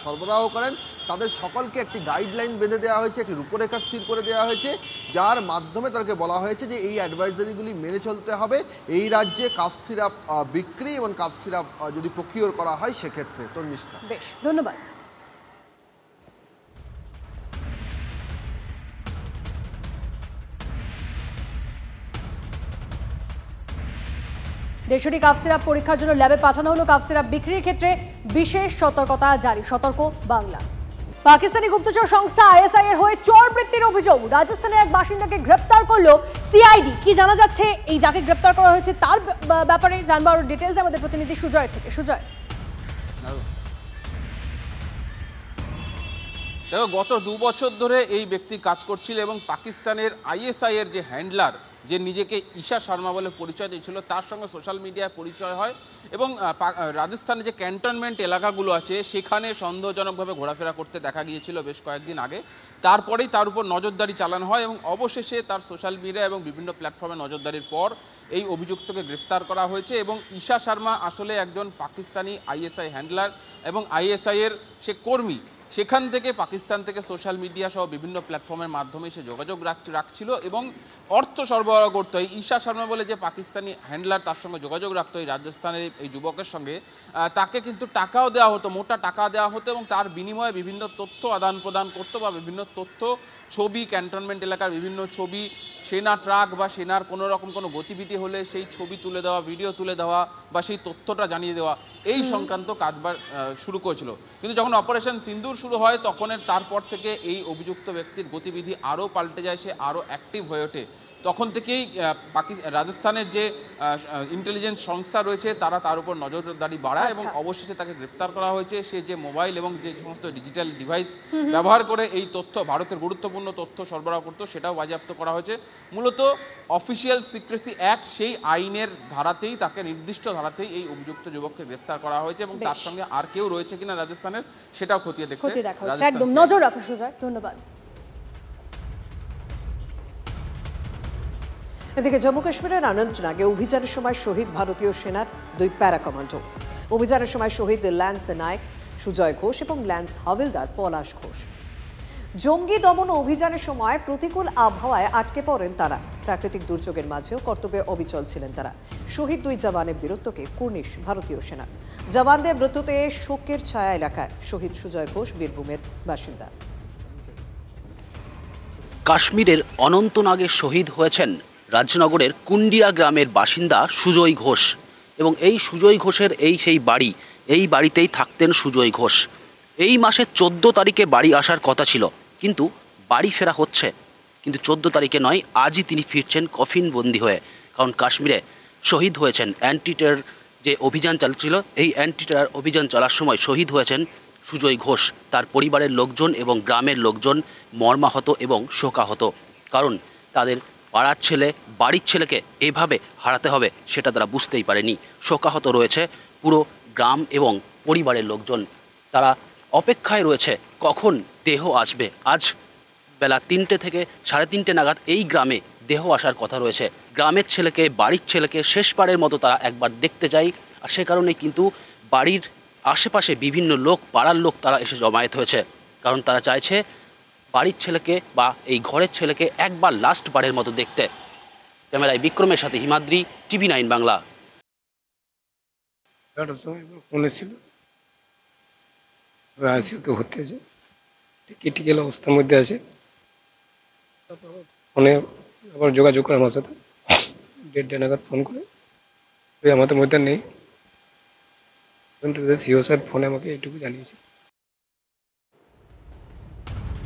সরবরাহ করেন, তাদের সকলকে একটি গাইডলাইন বেঁধে দেওয়া হয়েছে, একটি রূপরেখা স্থির করে দেওয়া হয়েছে, যার মাধ্যমে তাদেরকে বলা হয়েছে যে এই অ্যাডভাইজারিগুলি মেনে চলতে হবে এই রাজ্যে কাপ সিরাপ বিক্রি এবং কাপ সিরাপ যদি প্রকিওর করা হয় সেক্ষেত্রে। তন্নিষ্ঠা, বেশ, ধন্যবাদ। দেশটি কাফ সিরাপ পরীক্ষার জন্য ল্যাবে পাঠানো হলো। কাফ সিরাপ বিক্রির ক্ষেত্রে বিশেষ সতর্কতা জারি। সতর্ক বাংলা। পাকিস্তানি গুপ্তচর সংস্থা আইএসআই এর হয়ে চোর বৃত্তির অভিযোগ। রাজস্থানের এক বাসিন্দাকে গ্রেপ্তার করলো সিআইডি। কি জানা যাচ্ছে এই যাকে গ্রেপ্তার করা হয়েছে তার ব্যাপারে জানবো আরো ডিটেইলস আমাদের প্রতিনিধি সুজয়ের থেকে। সুজয়, দেখো, গত 2 বছর ধরে এই ব্যক্তি কাজ করছিল এবং পাকিস্তানের আইএসআই এর যে হ্যান্ডলার, যে নিজেকে ঈশা শর্মা বলে পরিচয় দিয়েছিল, তার সঙ্গে সোশ্যাল মিডিয়ায় পরিচয় হয় এবং রাজস্থানে যে ক্যান্টনমেন্ট এলাকাগুলো আছে সেখানে সন্দেহজনকভাবে ঘোরাফেরা করতে দেখা গিয়েছিল বেশ কয়েকদিন আগে। তারপরেই তার উপর নজরদারি চালানো হয় এবং অবশেষে তার সোশ্যাল মিডিয়া এবং বিভিন্ন প্ল্যাটফর্মে নজরদারির পর এই অভিযুক্তকে গ্রেফতার করা হয়েছে। এবং ঈশা শর্মা আসলে একজন পাকিস্তানি আইএসআই হ্যান্ডলার এবং আইএসআই এর সে কর্মী। সেখান থেকে পাকিস্তান থেকে সোশ্যাল মিডিয়া সহ বিভিন্ন প্ল্যাটফর্মের মাধ্যমে সে যোগাযোগ রাখছিল এবং অর্থ সরবরাহ করতো। এই ঈশা শর্মা বলে যে পাকিস্তানি হ্যান্ডলার, তার সঙ্গে যোগাযোগ রাখতো এই রাজস্থানের এই যুবকের সঙ্গে, তাকে কিন্তু টাকাও দেওয়া হতো, মোটা টাকা দেওয়া হতো এবং তার বিনিময়ে বিভিন্ন তথ্য আদান প্রদান করতো বা বিভিন্ন তথ্য, ছবি, ক্যান্টনমেন্ট এলাকার বিভিন্ন ছবি, সেনা ট্রাক বা সেনার কোনো রকম কোনো গতিবিধি হলে সেই ছবি তুলে দেওয়া, ভিডিও তুলে দেওয়া বা সেই তথ্যটা জানিয়ে দেওয়া, এই সংক্রান্ত কাজবার শুরু করেছিল। কিন্তু যখন অপারেশন সিন্দুর শুরু হয় তখন তারপর থেকে এই অভিযুক্ত ব্যক্তির গতিবিধি আরও পাল্টে যায়, সে আরও অ্যাক্টিভ হয়ে ওঠে। তখন থেকেই রাজস্থানের যে ইন্টেলিজেন্স সংস্থা রয়েছে তারা তার উপর নজরদারি বাড়ায় এবং অবশেষে তাকে গ্রেফতার করা হয়েছে। সে যে মোবাইল এবং যে সমস্ত ডিজিটাল ডিভাইস ব্যবহার করে এই তথ্য, ভারতের গুরুত্বপূর্ণ তথ্য সরবরাহ করতো, সেটাও বাজেয়াপ্ত করা হয়েছে। মূলত অফিসিয়াল সিক্রেসি অ্যাক্ট, সেই আইনের ধারাতেই, তাকে নির্দিষ্ট ধারাতেই এই অভিযুক্ত যুবককে গ্রেফতার করা হয়েছে এবং তার সঙ্গে আর কেউ রয়েছে কিনা রাজস্থানের সেটাও খতিয়ে দেখছে। একদম নজর রাখো সুজয়, ধন্যবাদ। এদিকে জম্মু কাশ্মীরের অনন্তনাগে অভিযানের সময় শহীদ ভারতীয় সেনার 2 প্যারা কমান্ডো। অভিযানের সময় শহীদ ল্যান্স নায়ক সুজয় ঘোষ এবং ল্যান্স হাবিলদার পলাশ ঘোষ। জঙ্গি দমন অভিযানের সময় প্রতিকূল আবহাওয়ায় আটকে পড়েন তারা। প্রাকৃতিক দুর্যোগের মাঝেও কর্তব্যে অবিচল ছিলেন তারা। শহীদ 2 জওয়ানের বীরত্বকে কুর্নিশ ভারতীয় সেনা। জওয়ানদের মৃত্যুতে শোকের ছায়া এলাকায়। শহীদ সুজয় ঘোষ বীরভূমের বাসিন্দা। কাশ্মীরের অনন্তনাগে শহীদ হয়েছেন রাজনগরের কুন্ডিয়া গ্রামের বাসিন্দা সুজয় ঘোষ এবং এই সুজয় ঘোষের সেই বাড়ি, এই বাড়িতেই থাকতেন সুজয় ঘোষ। এই মাসের 14 তারিখে বাড়ি আসার কথা ছিল, কিন্তু বাড়ি ফেরা হচ্ছে, কিন্তু 14 তারিখে নয়, আজই তিনি ফিরছেন কফিন বন্দি হয়ে। কারণ কাশ্মীরে শহীদ হয়েছেন অ্যান্টি টেরর যে অভিযান চলছিল, এই অ্যান্টি টেরর অভিযান চলার সময় শহীদ হয়েছেন সুজয় ঘোষ। তার পরিবারের লোকজন এবং গ্রামের লোকজন মর্মাহত এবং শোকাহত, কারণ তাদের পাড়ার ছেলে, বাড়ির ছেলেকে এভাবে হারাতে হবে সেটা তারা বুঝতেই পারেনি। শোকাহত রয়েছে পুরো গ্রাম এবং পরিবারের লোকজন। তারা অপেক্ষায় রয়েছে কখন দেহ আসবে। আজ বেলা 3টে থেকে 3:30 নাগাদ এই গ্রামে দেহ আসার কথা রয়েছে। গ্রামের ছেলেকে, বাড়ির ছেলেকে শেষবারের মতো তারা একবার দেখতে যায়। আর সে কারণে কিন্তু বাড়ির আশেপাশে বিভিন্ন লোক, পাড়ার লোক তারা এসে জমায়েত হয়েছে, কারণ তারা চাইছে বাড়ির ছেলেকে বা এই ঘরের ছেলেকে একবার লাস্ট বারের মতো দেখতে। ক্যামেরায় বিক্রমের সাথে হিমাদ্রি, TV9 বাংলা। ফোনে ছিল তো হতে আছে, ক্রিটিক্যাল অবস্থার মধ্যে আছে। ফোনে আবার যোগাযোগ করে আমার সাথে 1:30 নাগাদ ফোন করে, আমাদের মধ্যে নেই। সিও স্যার ফোনে আমাকে এইটুকু জানিয়েছে।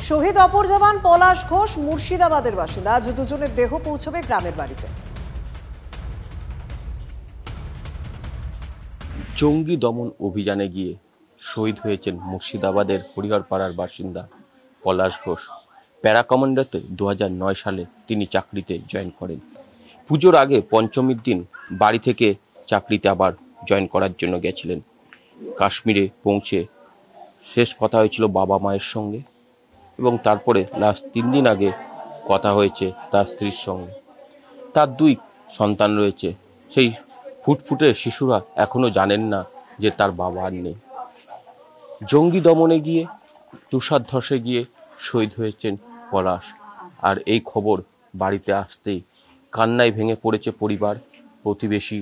শহীদ অপর জওয়ান পলাশ ঘোষ মুর্শিদাবাদের বাসিন্দা। আজ দুজনের দেহ পৌঁছবে গ্রামের বাড়িতে। জঙ্গি দমন অভিযানে গিয়ে শহীদ হয়েছেন মুর্শিদাবাদের হরিহরপাড়ার বাসিন্দা পলাশ ঘোষ। প্যারা কমান্ডোতে 2009 সালে তিনি চাকরিতে জয়েন করেন। পুজোর আগে পঞ্চমীর দিন বাড়ি থেকে চাকরিতে আবার জয়েন করার জন্য গেছিলেন। কাশ্মীরে পৌঁছে শেষ কথা হয়েছিল বাবা মায়ের সঙ্গে এবং তারপরে লাস্ট 3 দিন আগে কথা হয়েছে তার স্ত্রীর সঙ্গে। তার 2 সন্তান রয়েছে। সেই ফুটফুটে শিশুরা এখনো জানেন না যে তার বাবা আর নেই। জঙ্গি দমনে গিয়ে, তুষার ধসে গিয়ে শহীদ হয়েছেন পলাশ। আর এই খবর বাড়িতে আসতেই কান্নায় ভেঙে পড়েছে পরিবার, প্রতিবেশী,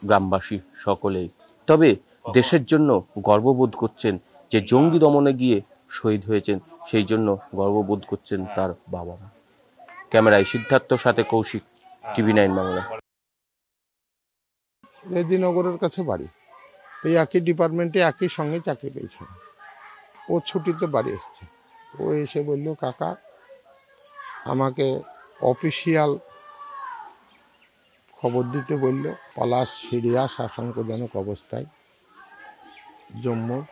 গ্রামবাসী সকলেই। তবে দেশের জন্য গর্ববোধ করছেন যে জঙ্গি দমনে গিয়ে শহীদ হয়েছেন, সেই জন্য গর্ববোধ করছেন তার বাবা মা। ক্যামেরায় সিদ্ধার্থর সাথে কৌশিক, TV9 বাংলা। রেজিনগরের কাছে বাড়ি, এই একই ডিপার্টমেন্টে একই সঙ্গে চাকরি পেয়েছে। ও ছুটিতে বাড়ি এসছে, ও এসে বলল কাকা আমাকে অফিসিয়াল খবর দিতে বলল পলাশ সিরিয়াস আশঙ্কাজনক অবস্থায় জম্মুর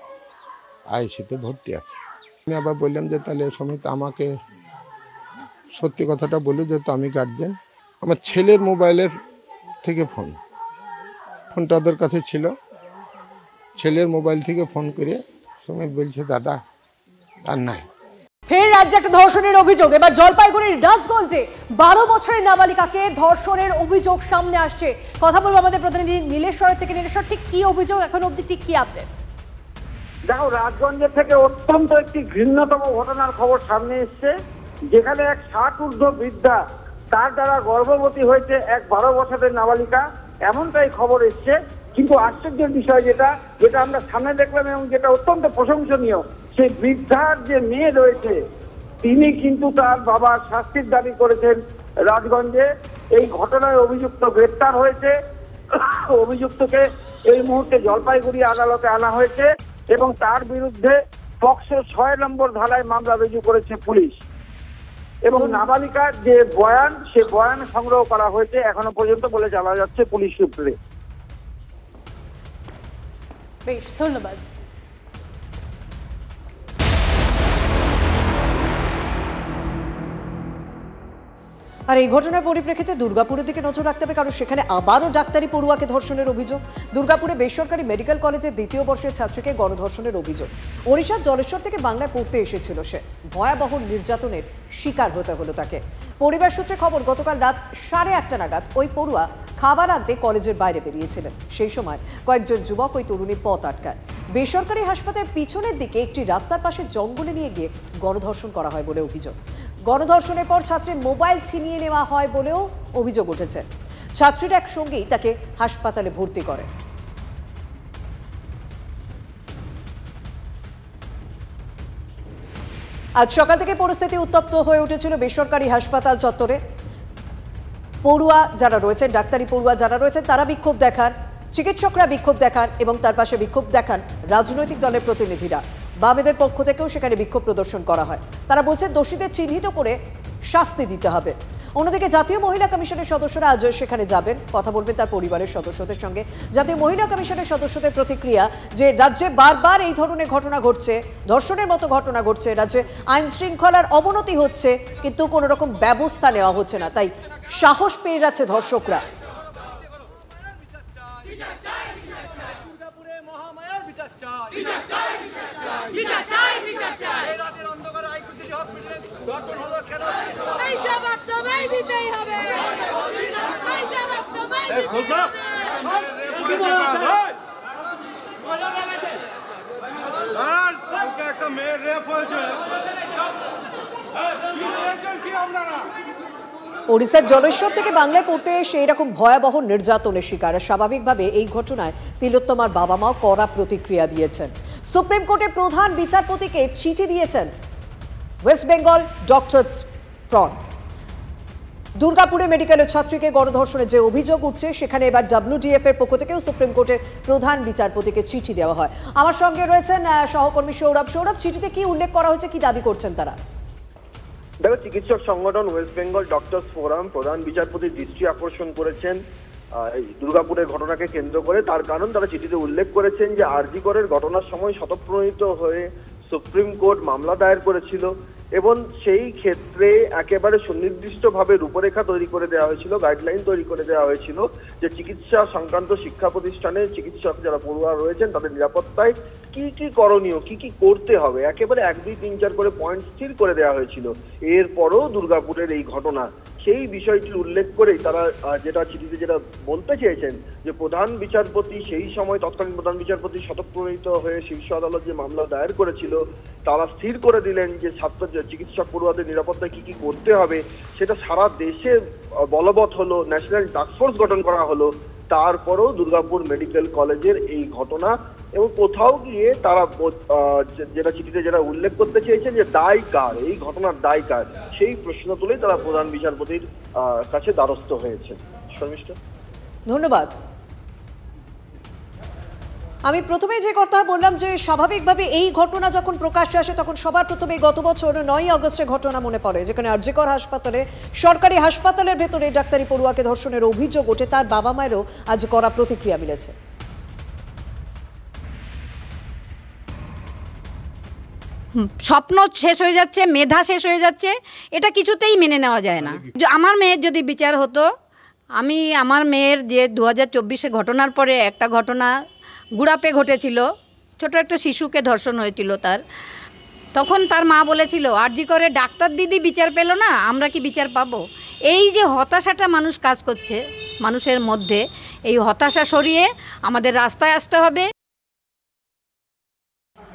আইসিতে ভর্তি আছে। আমি আবার বললাম যে তাহলে সমিত আমাকে সত্যি কথাটা বললো, যেহেতু আমি গার্জেন। আমার ছেলের মোবাইলের থেকে ফোনটা ওদের কাছে ছিল, ছেলের মোবাইল থেকে ফোন করে সমিত বলছে দাদা আর নাই। ফের রাজ্যে একটা ধর্ষণের অভিযোগ, এবার জলপাইগুড়ির রাজগঞ্জে 12 বছরের নাবালিকাকে ধর্ষণের অভিযোগ সামনে আসছে। কথা বলবো আমাদের প্রতিনিধি নীলেশ্বরের থেকে। নীলেশ্বর, ঠিক কি অভিযোগ, এখন অবধি ঠিক কি আপডেট? দেখো, রাজগঞ্জের থেকে অত্যন্ত একটি ঘৃণ্যতম ঘটনার খবর সামনে এসছে, যেখানে এক 60 ঊর্ধ্ব বৃদ্ধা তার দ্বারা গর্ভবতী হয়েছে এক 12 বছরের নাবালিকা, এমনটাই খবর এসছে। কিন্তু আশ্চর্যের বিষয় যেটা আমরা সামনে দেখলাম এবং যেটা অত্যন্ত প্রশংসনীয়, সেই বৃদ্ধার যে মেয়ে রয়েছে তিনি কিন্তু তার বাবার শাস্তির দাবি করেছেন রাজগঞ্জে। এই ঘটনায় অভিযুক্ত গ্রেপ্তার হয়েছে, অভিযুক্তকে এই মুহূর্তে জলপাইগুড়ি আদালতে আনা হয়েছে এবং তার বিরুদ্ধে পক্সো 6 নম্বর ধারায় মামলা রুজু করেছে পুলিশ। এবং নাবালিকার যে বয়ান, সে বয়ান সংগ্রহ করা হয়েছে এখনো পর্যন্ত বলে জানা যাচ্ছে পুলিশ সূত্রে। বেশ, ধন্যবাদ। আর এই ঘটনার পরিপ্রেক্ষিতে দুর্গাপুরের দিকে নজর রাখতে হবে, কারণ সেখানে আবারও ডাক্তারি পড়ুয়াকে ধর্ষণের অভিযোগ। দুর্গাপুরে বেসরকারি মেডিকেল কলেজের 2য় বর্ষের ছাত্রীকে গণধর্ষণের অভিযোগ। ওড়িশার জলেশ্বর থেকে বাংলায় পড়তে এসেছিল সে, ভয়াবহ নির্যাতনের শিকার হতে হলো তাকে। পরিবার সূত্রে খবর, গতকাল রাত 8:30 নাগাদ ওই পড়ুয়া খাবার আনতে কলেজের বাইরে বেরিয়েছিলেন। সেই সময় কয়েকজন যুবক ওই তরুণীর পথ আটকায়। বেসরকারি হাসপাতালের পিছনের দিকে একটি রাস্তার পাশে জঙ্গলে নিয়ে গিয়ে গণধর্ষণ করা হয় বলে অভিযোগ। গণধর্ষণের পর ছাত্রীর মোবাইল ছিনিয়ে নেওয়া হয় বলেও অভিযোগ উঠেছে। ছাত্রীর এক সঙ্গী তাকে হাসপাতালে ভর্তি করে। আজ সকাল থেকে পরিস্থিতি উত্তপ্ত হয়ে উঠেছিল বেসরকারি হাসপাতাল চত্বরে। পড়ুয়া যারা রয়েছেন, ডাক্তারি পড়ুয়া যারা রয়েছেন, তারা বিক্ষোভ দেখান, চিকিৎসকরা বিক্ষোভ দেখান এবং তার পাশে বিক্ষোভ দেখান রাজনৈতিক দলের প্রতিনিধিরা। বামেদের পক্ষ থেকেও সেখানে বিক্ষোভ প্রদর্শন করা হয়। তারা বলছেন দোষীদের চিহ্নিত করে শাস্তি দিতে হবে। অন্যদিকে জাতীয় মহিলা কমিশনের সদস্যরা আজ সেখানে যাবেন, কথা বলবেন তার পরিবারের সদস্যদের সঙ্গে। জাতীয় মহিলা কমিশনের সদস্যদের প্রতিক্রিয়া যে রাজ্যে বারবার এই ধরনের ঘটনা ঘটছে, ধর্ষণের মতো ঘটনা ঘটছে, রাজ্যে আইন শৃঙ্খলার অবনতি হচ্ছে, কিন্তু কোনো রকম ব্যবস্থা নেওয়া হচ্ছে না, তাই সাহস পেয়ে যাচ্ছে ধর্ষকরা। একটা মেয়ের রেপ হয়েছে, ওড়িশার জলেশ্বর থেকে বাংলায় পড়তে এসে এরকম ভয়াবহ নির্যাতনের শিকার। স্বাভাবিকভাবে এই ঘটনায় তিলোত্তমার বাবা মাও কড়া প্রতিক্রিয়া দিয়েছেন। সুপ্রিম কোর্টের প্রধান বিচারপতিকে চিঠি দিয়েছেন ওয়েস্ট বেঙ্গল ডক্টরস ফ্রন্ট। দুর্গাপুরে মেডিকেলের ছাত্রীকে গণধর্ষণের যে অভিযোগ উঠছে, সেখানে এবার WDF এর পক্ষ থেকেও সুপ্রিম কোর্টের প্রধান বিচারপতিকে চিঠি দেওয়া হয়। আমার সঙ্গে রয়েছেন সহকর্মী সৌরভ। সৌরভ, চিঠিতে কি উল্লেখ করা হয়েছে, কি দাবি করছেন তারা? দেখো, চিকিৎসক সংগঠন ওয়েস্ট বেঙ্গল ডক্টরস ফোরাম প্রধান বিচারপতির দৃষ্টি আকর্ষণ করেছেন দুর্গাপুরের ঘটনাকে কেন্দ্র করে। তার কারণ তারা চিঠিতে উল্লেখ করেছেন যে আরজি করের ঘটনার সময় স্বতঃপ্রণোদিত হয়ে সুপ্রিম কোর্ট মামলা দায়ের করেছিল এবং সেই ক্ষেত্রে একেবারে সুনির্দিষ্টভাবে রূপরেখা তৈরি করে দেওয়া হয়েছিল, গাইডলাইন তৈরি করে দেওয়া হয়েছিল যে চিকিৎসা সংক্রান্ত শিক্ষা প্রতিষ্ঠানে চিকিৎসক যারা পড়ুয়া রয়েছেন তাদের নিরাপত্তায় কি কি করণীয়, কি কি করতে হবে, একেবারে 1, 2, 3, 4 করে পয়েন্ট স্থির করে দেওয়া হয়েছিল। এরপরও দুর্গাপুরের এই ঘটনা, সেই বিষয়টি উল্লেখ করেই তারা যেটা চিঠিতে যেটা বলতে চেয়েছেন যে প্রধান বিচারপতি সেই সময় তৎকালীন প্রধান বিচারপতি স্বতঃপ্রণোদিত হয়ে শীর্ষ আদালত যে মামলা দায়ের করেছিল, তারা স্থির করে দিলেন যে চিকিৎসক পড়ুয়াদের নিরাপত্তায় কি কি করতে হবে সেটা সারা দেশে বলবৎ হলো, ন্যাশনাল টাস্কফোর্স গঠন করা হলো। তারপরও দুর্গাপুর মেডিকেল কলেজের এই ঘটনা এবং কোথাও গিয়ে তারা যেটা চিঠিতে যেটা উল্লেখ করতে চেয়েছেন যে দায় কার, এই ঘটনার দায় কার, সেই প্রশ্ন তুলেই তারা প্রধান বিচারপতির কাছে দ্বারস্থ হয়েছে। শর্মিষ্ঠা, ধন্যবাদ। আমি প্রথমে যে কথা বললাম যে স্বাভাবিকভাবে এই ঘটনা যখন প্রকাশ্যে আসে তখন সবার প্রথমে গত বছর 9 আগস্টের ঘটনা মনে পড়ে, যেখানে আরজিকর হাসপাতালে, সরকারি হাসপাতালের ভেতরে ডাক্তারি পড়ুয়াকে ধর্ষণের অভিযোগ ওঠে। তার বাবা মায়েরও আজ কড়া প্রতিক্রিয়া মিলেছে। স্বপ্ন শেষ হয়ে যাচ্ছে, মেধা শেষ হয়ে যাচ্ছে, এটা কিছুতেই মেনে নেওয়া যায় না। আমার মেয়ের যদি বিচার হতো, আমার মেয়ের যে 2024-এ ঘটনার পরে একটা ঘটনা গুড়াপে ঘটেছিল, ছোট একটা শিশুকে ধর্ষণ হয়েছিল তার, তখন তার মা বলেছিল আরজি করে ডাক্তার দিদি বিচার পেল না, আমরা কি বিচার পাবো? এই যে হতাশাটা মানুষ কাজ করছে মানুষের মধ্যে, এই হতাশা সরিয়ে আমাদের রাস্তায় আসতে হবে।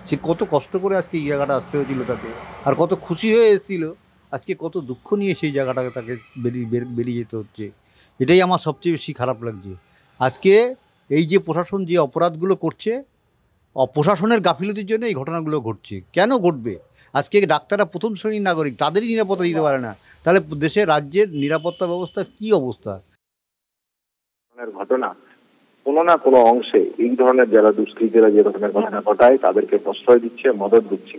সে কত কষ্ট করে আজকে এই জায়গাটা আসতে হয়েছিল তাকে, আর কত খুশি হয়ে এসেছিল, আজকে কত দুঃখ নিয়ে সেই জায়গাটাকে তাকে বেরিয়ে যেতে হচ্ছে। এটাই আমার সবচেয়ে বেশি খারাপ লাগছে। আজকে এই যে প্রশাসন যে অপরাধগুলো করছে, প্রশাসনের গাফিলতির জন্য এই ঘটনাগুলো ঘটছে। কেন ঘটবে? আজকে ডাক্তাররা প্রথম শ্রেণীর নাগরিক, তাদেরই নিরাপত্তা দিতে পারে না, তাহলে দেশের রাজ্যের নিরাপত্তা ব্যবস্থা কি অবস্থা? ঘটনা কোনো না কোনো অংশে এই ধরনের যারা দুষ্কৃতীরা যে ধরনের ঘটনা ঘটায় তাদেরকে প্রশ্রয় দিচ্ছে, মদত দিচ্ছে।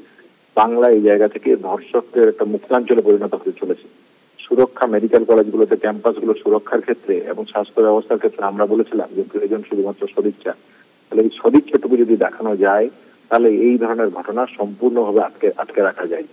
বাংলা এই জায়গা থেকে ধর্ষকদের একটা মুক্তাঞ্চলে পরিণত হতে চলেছে। সুরক্ষা, মেডিকেল কলেজগুলোতে ক্যাম্পাসগুলো সুরক্ষার ক্ষেত্রে এবং স্বাস্থ্য ব্যবস্থার ক্ষেত্রে আমরা বলেছিলাম যে প্রয়োজন শুধুমাত্র সদিচ্ছা। তাহলে এই সদিচ্ছাটুকু যদি দেখানো যায় তাহলে এই ধরনের ঘটনা সম্পূর্ণভাবে আটকে রাখা যায়।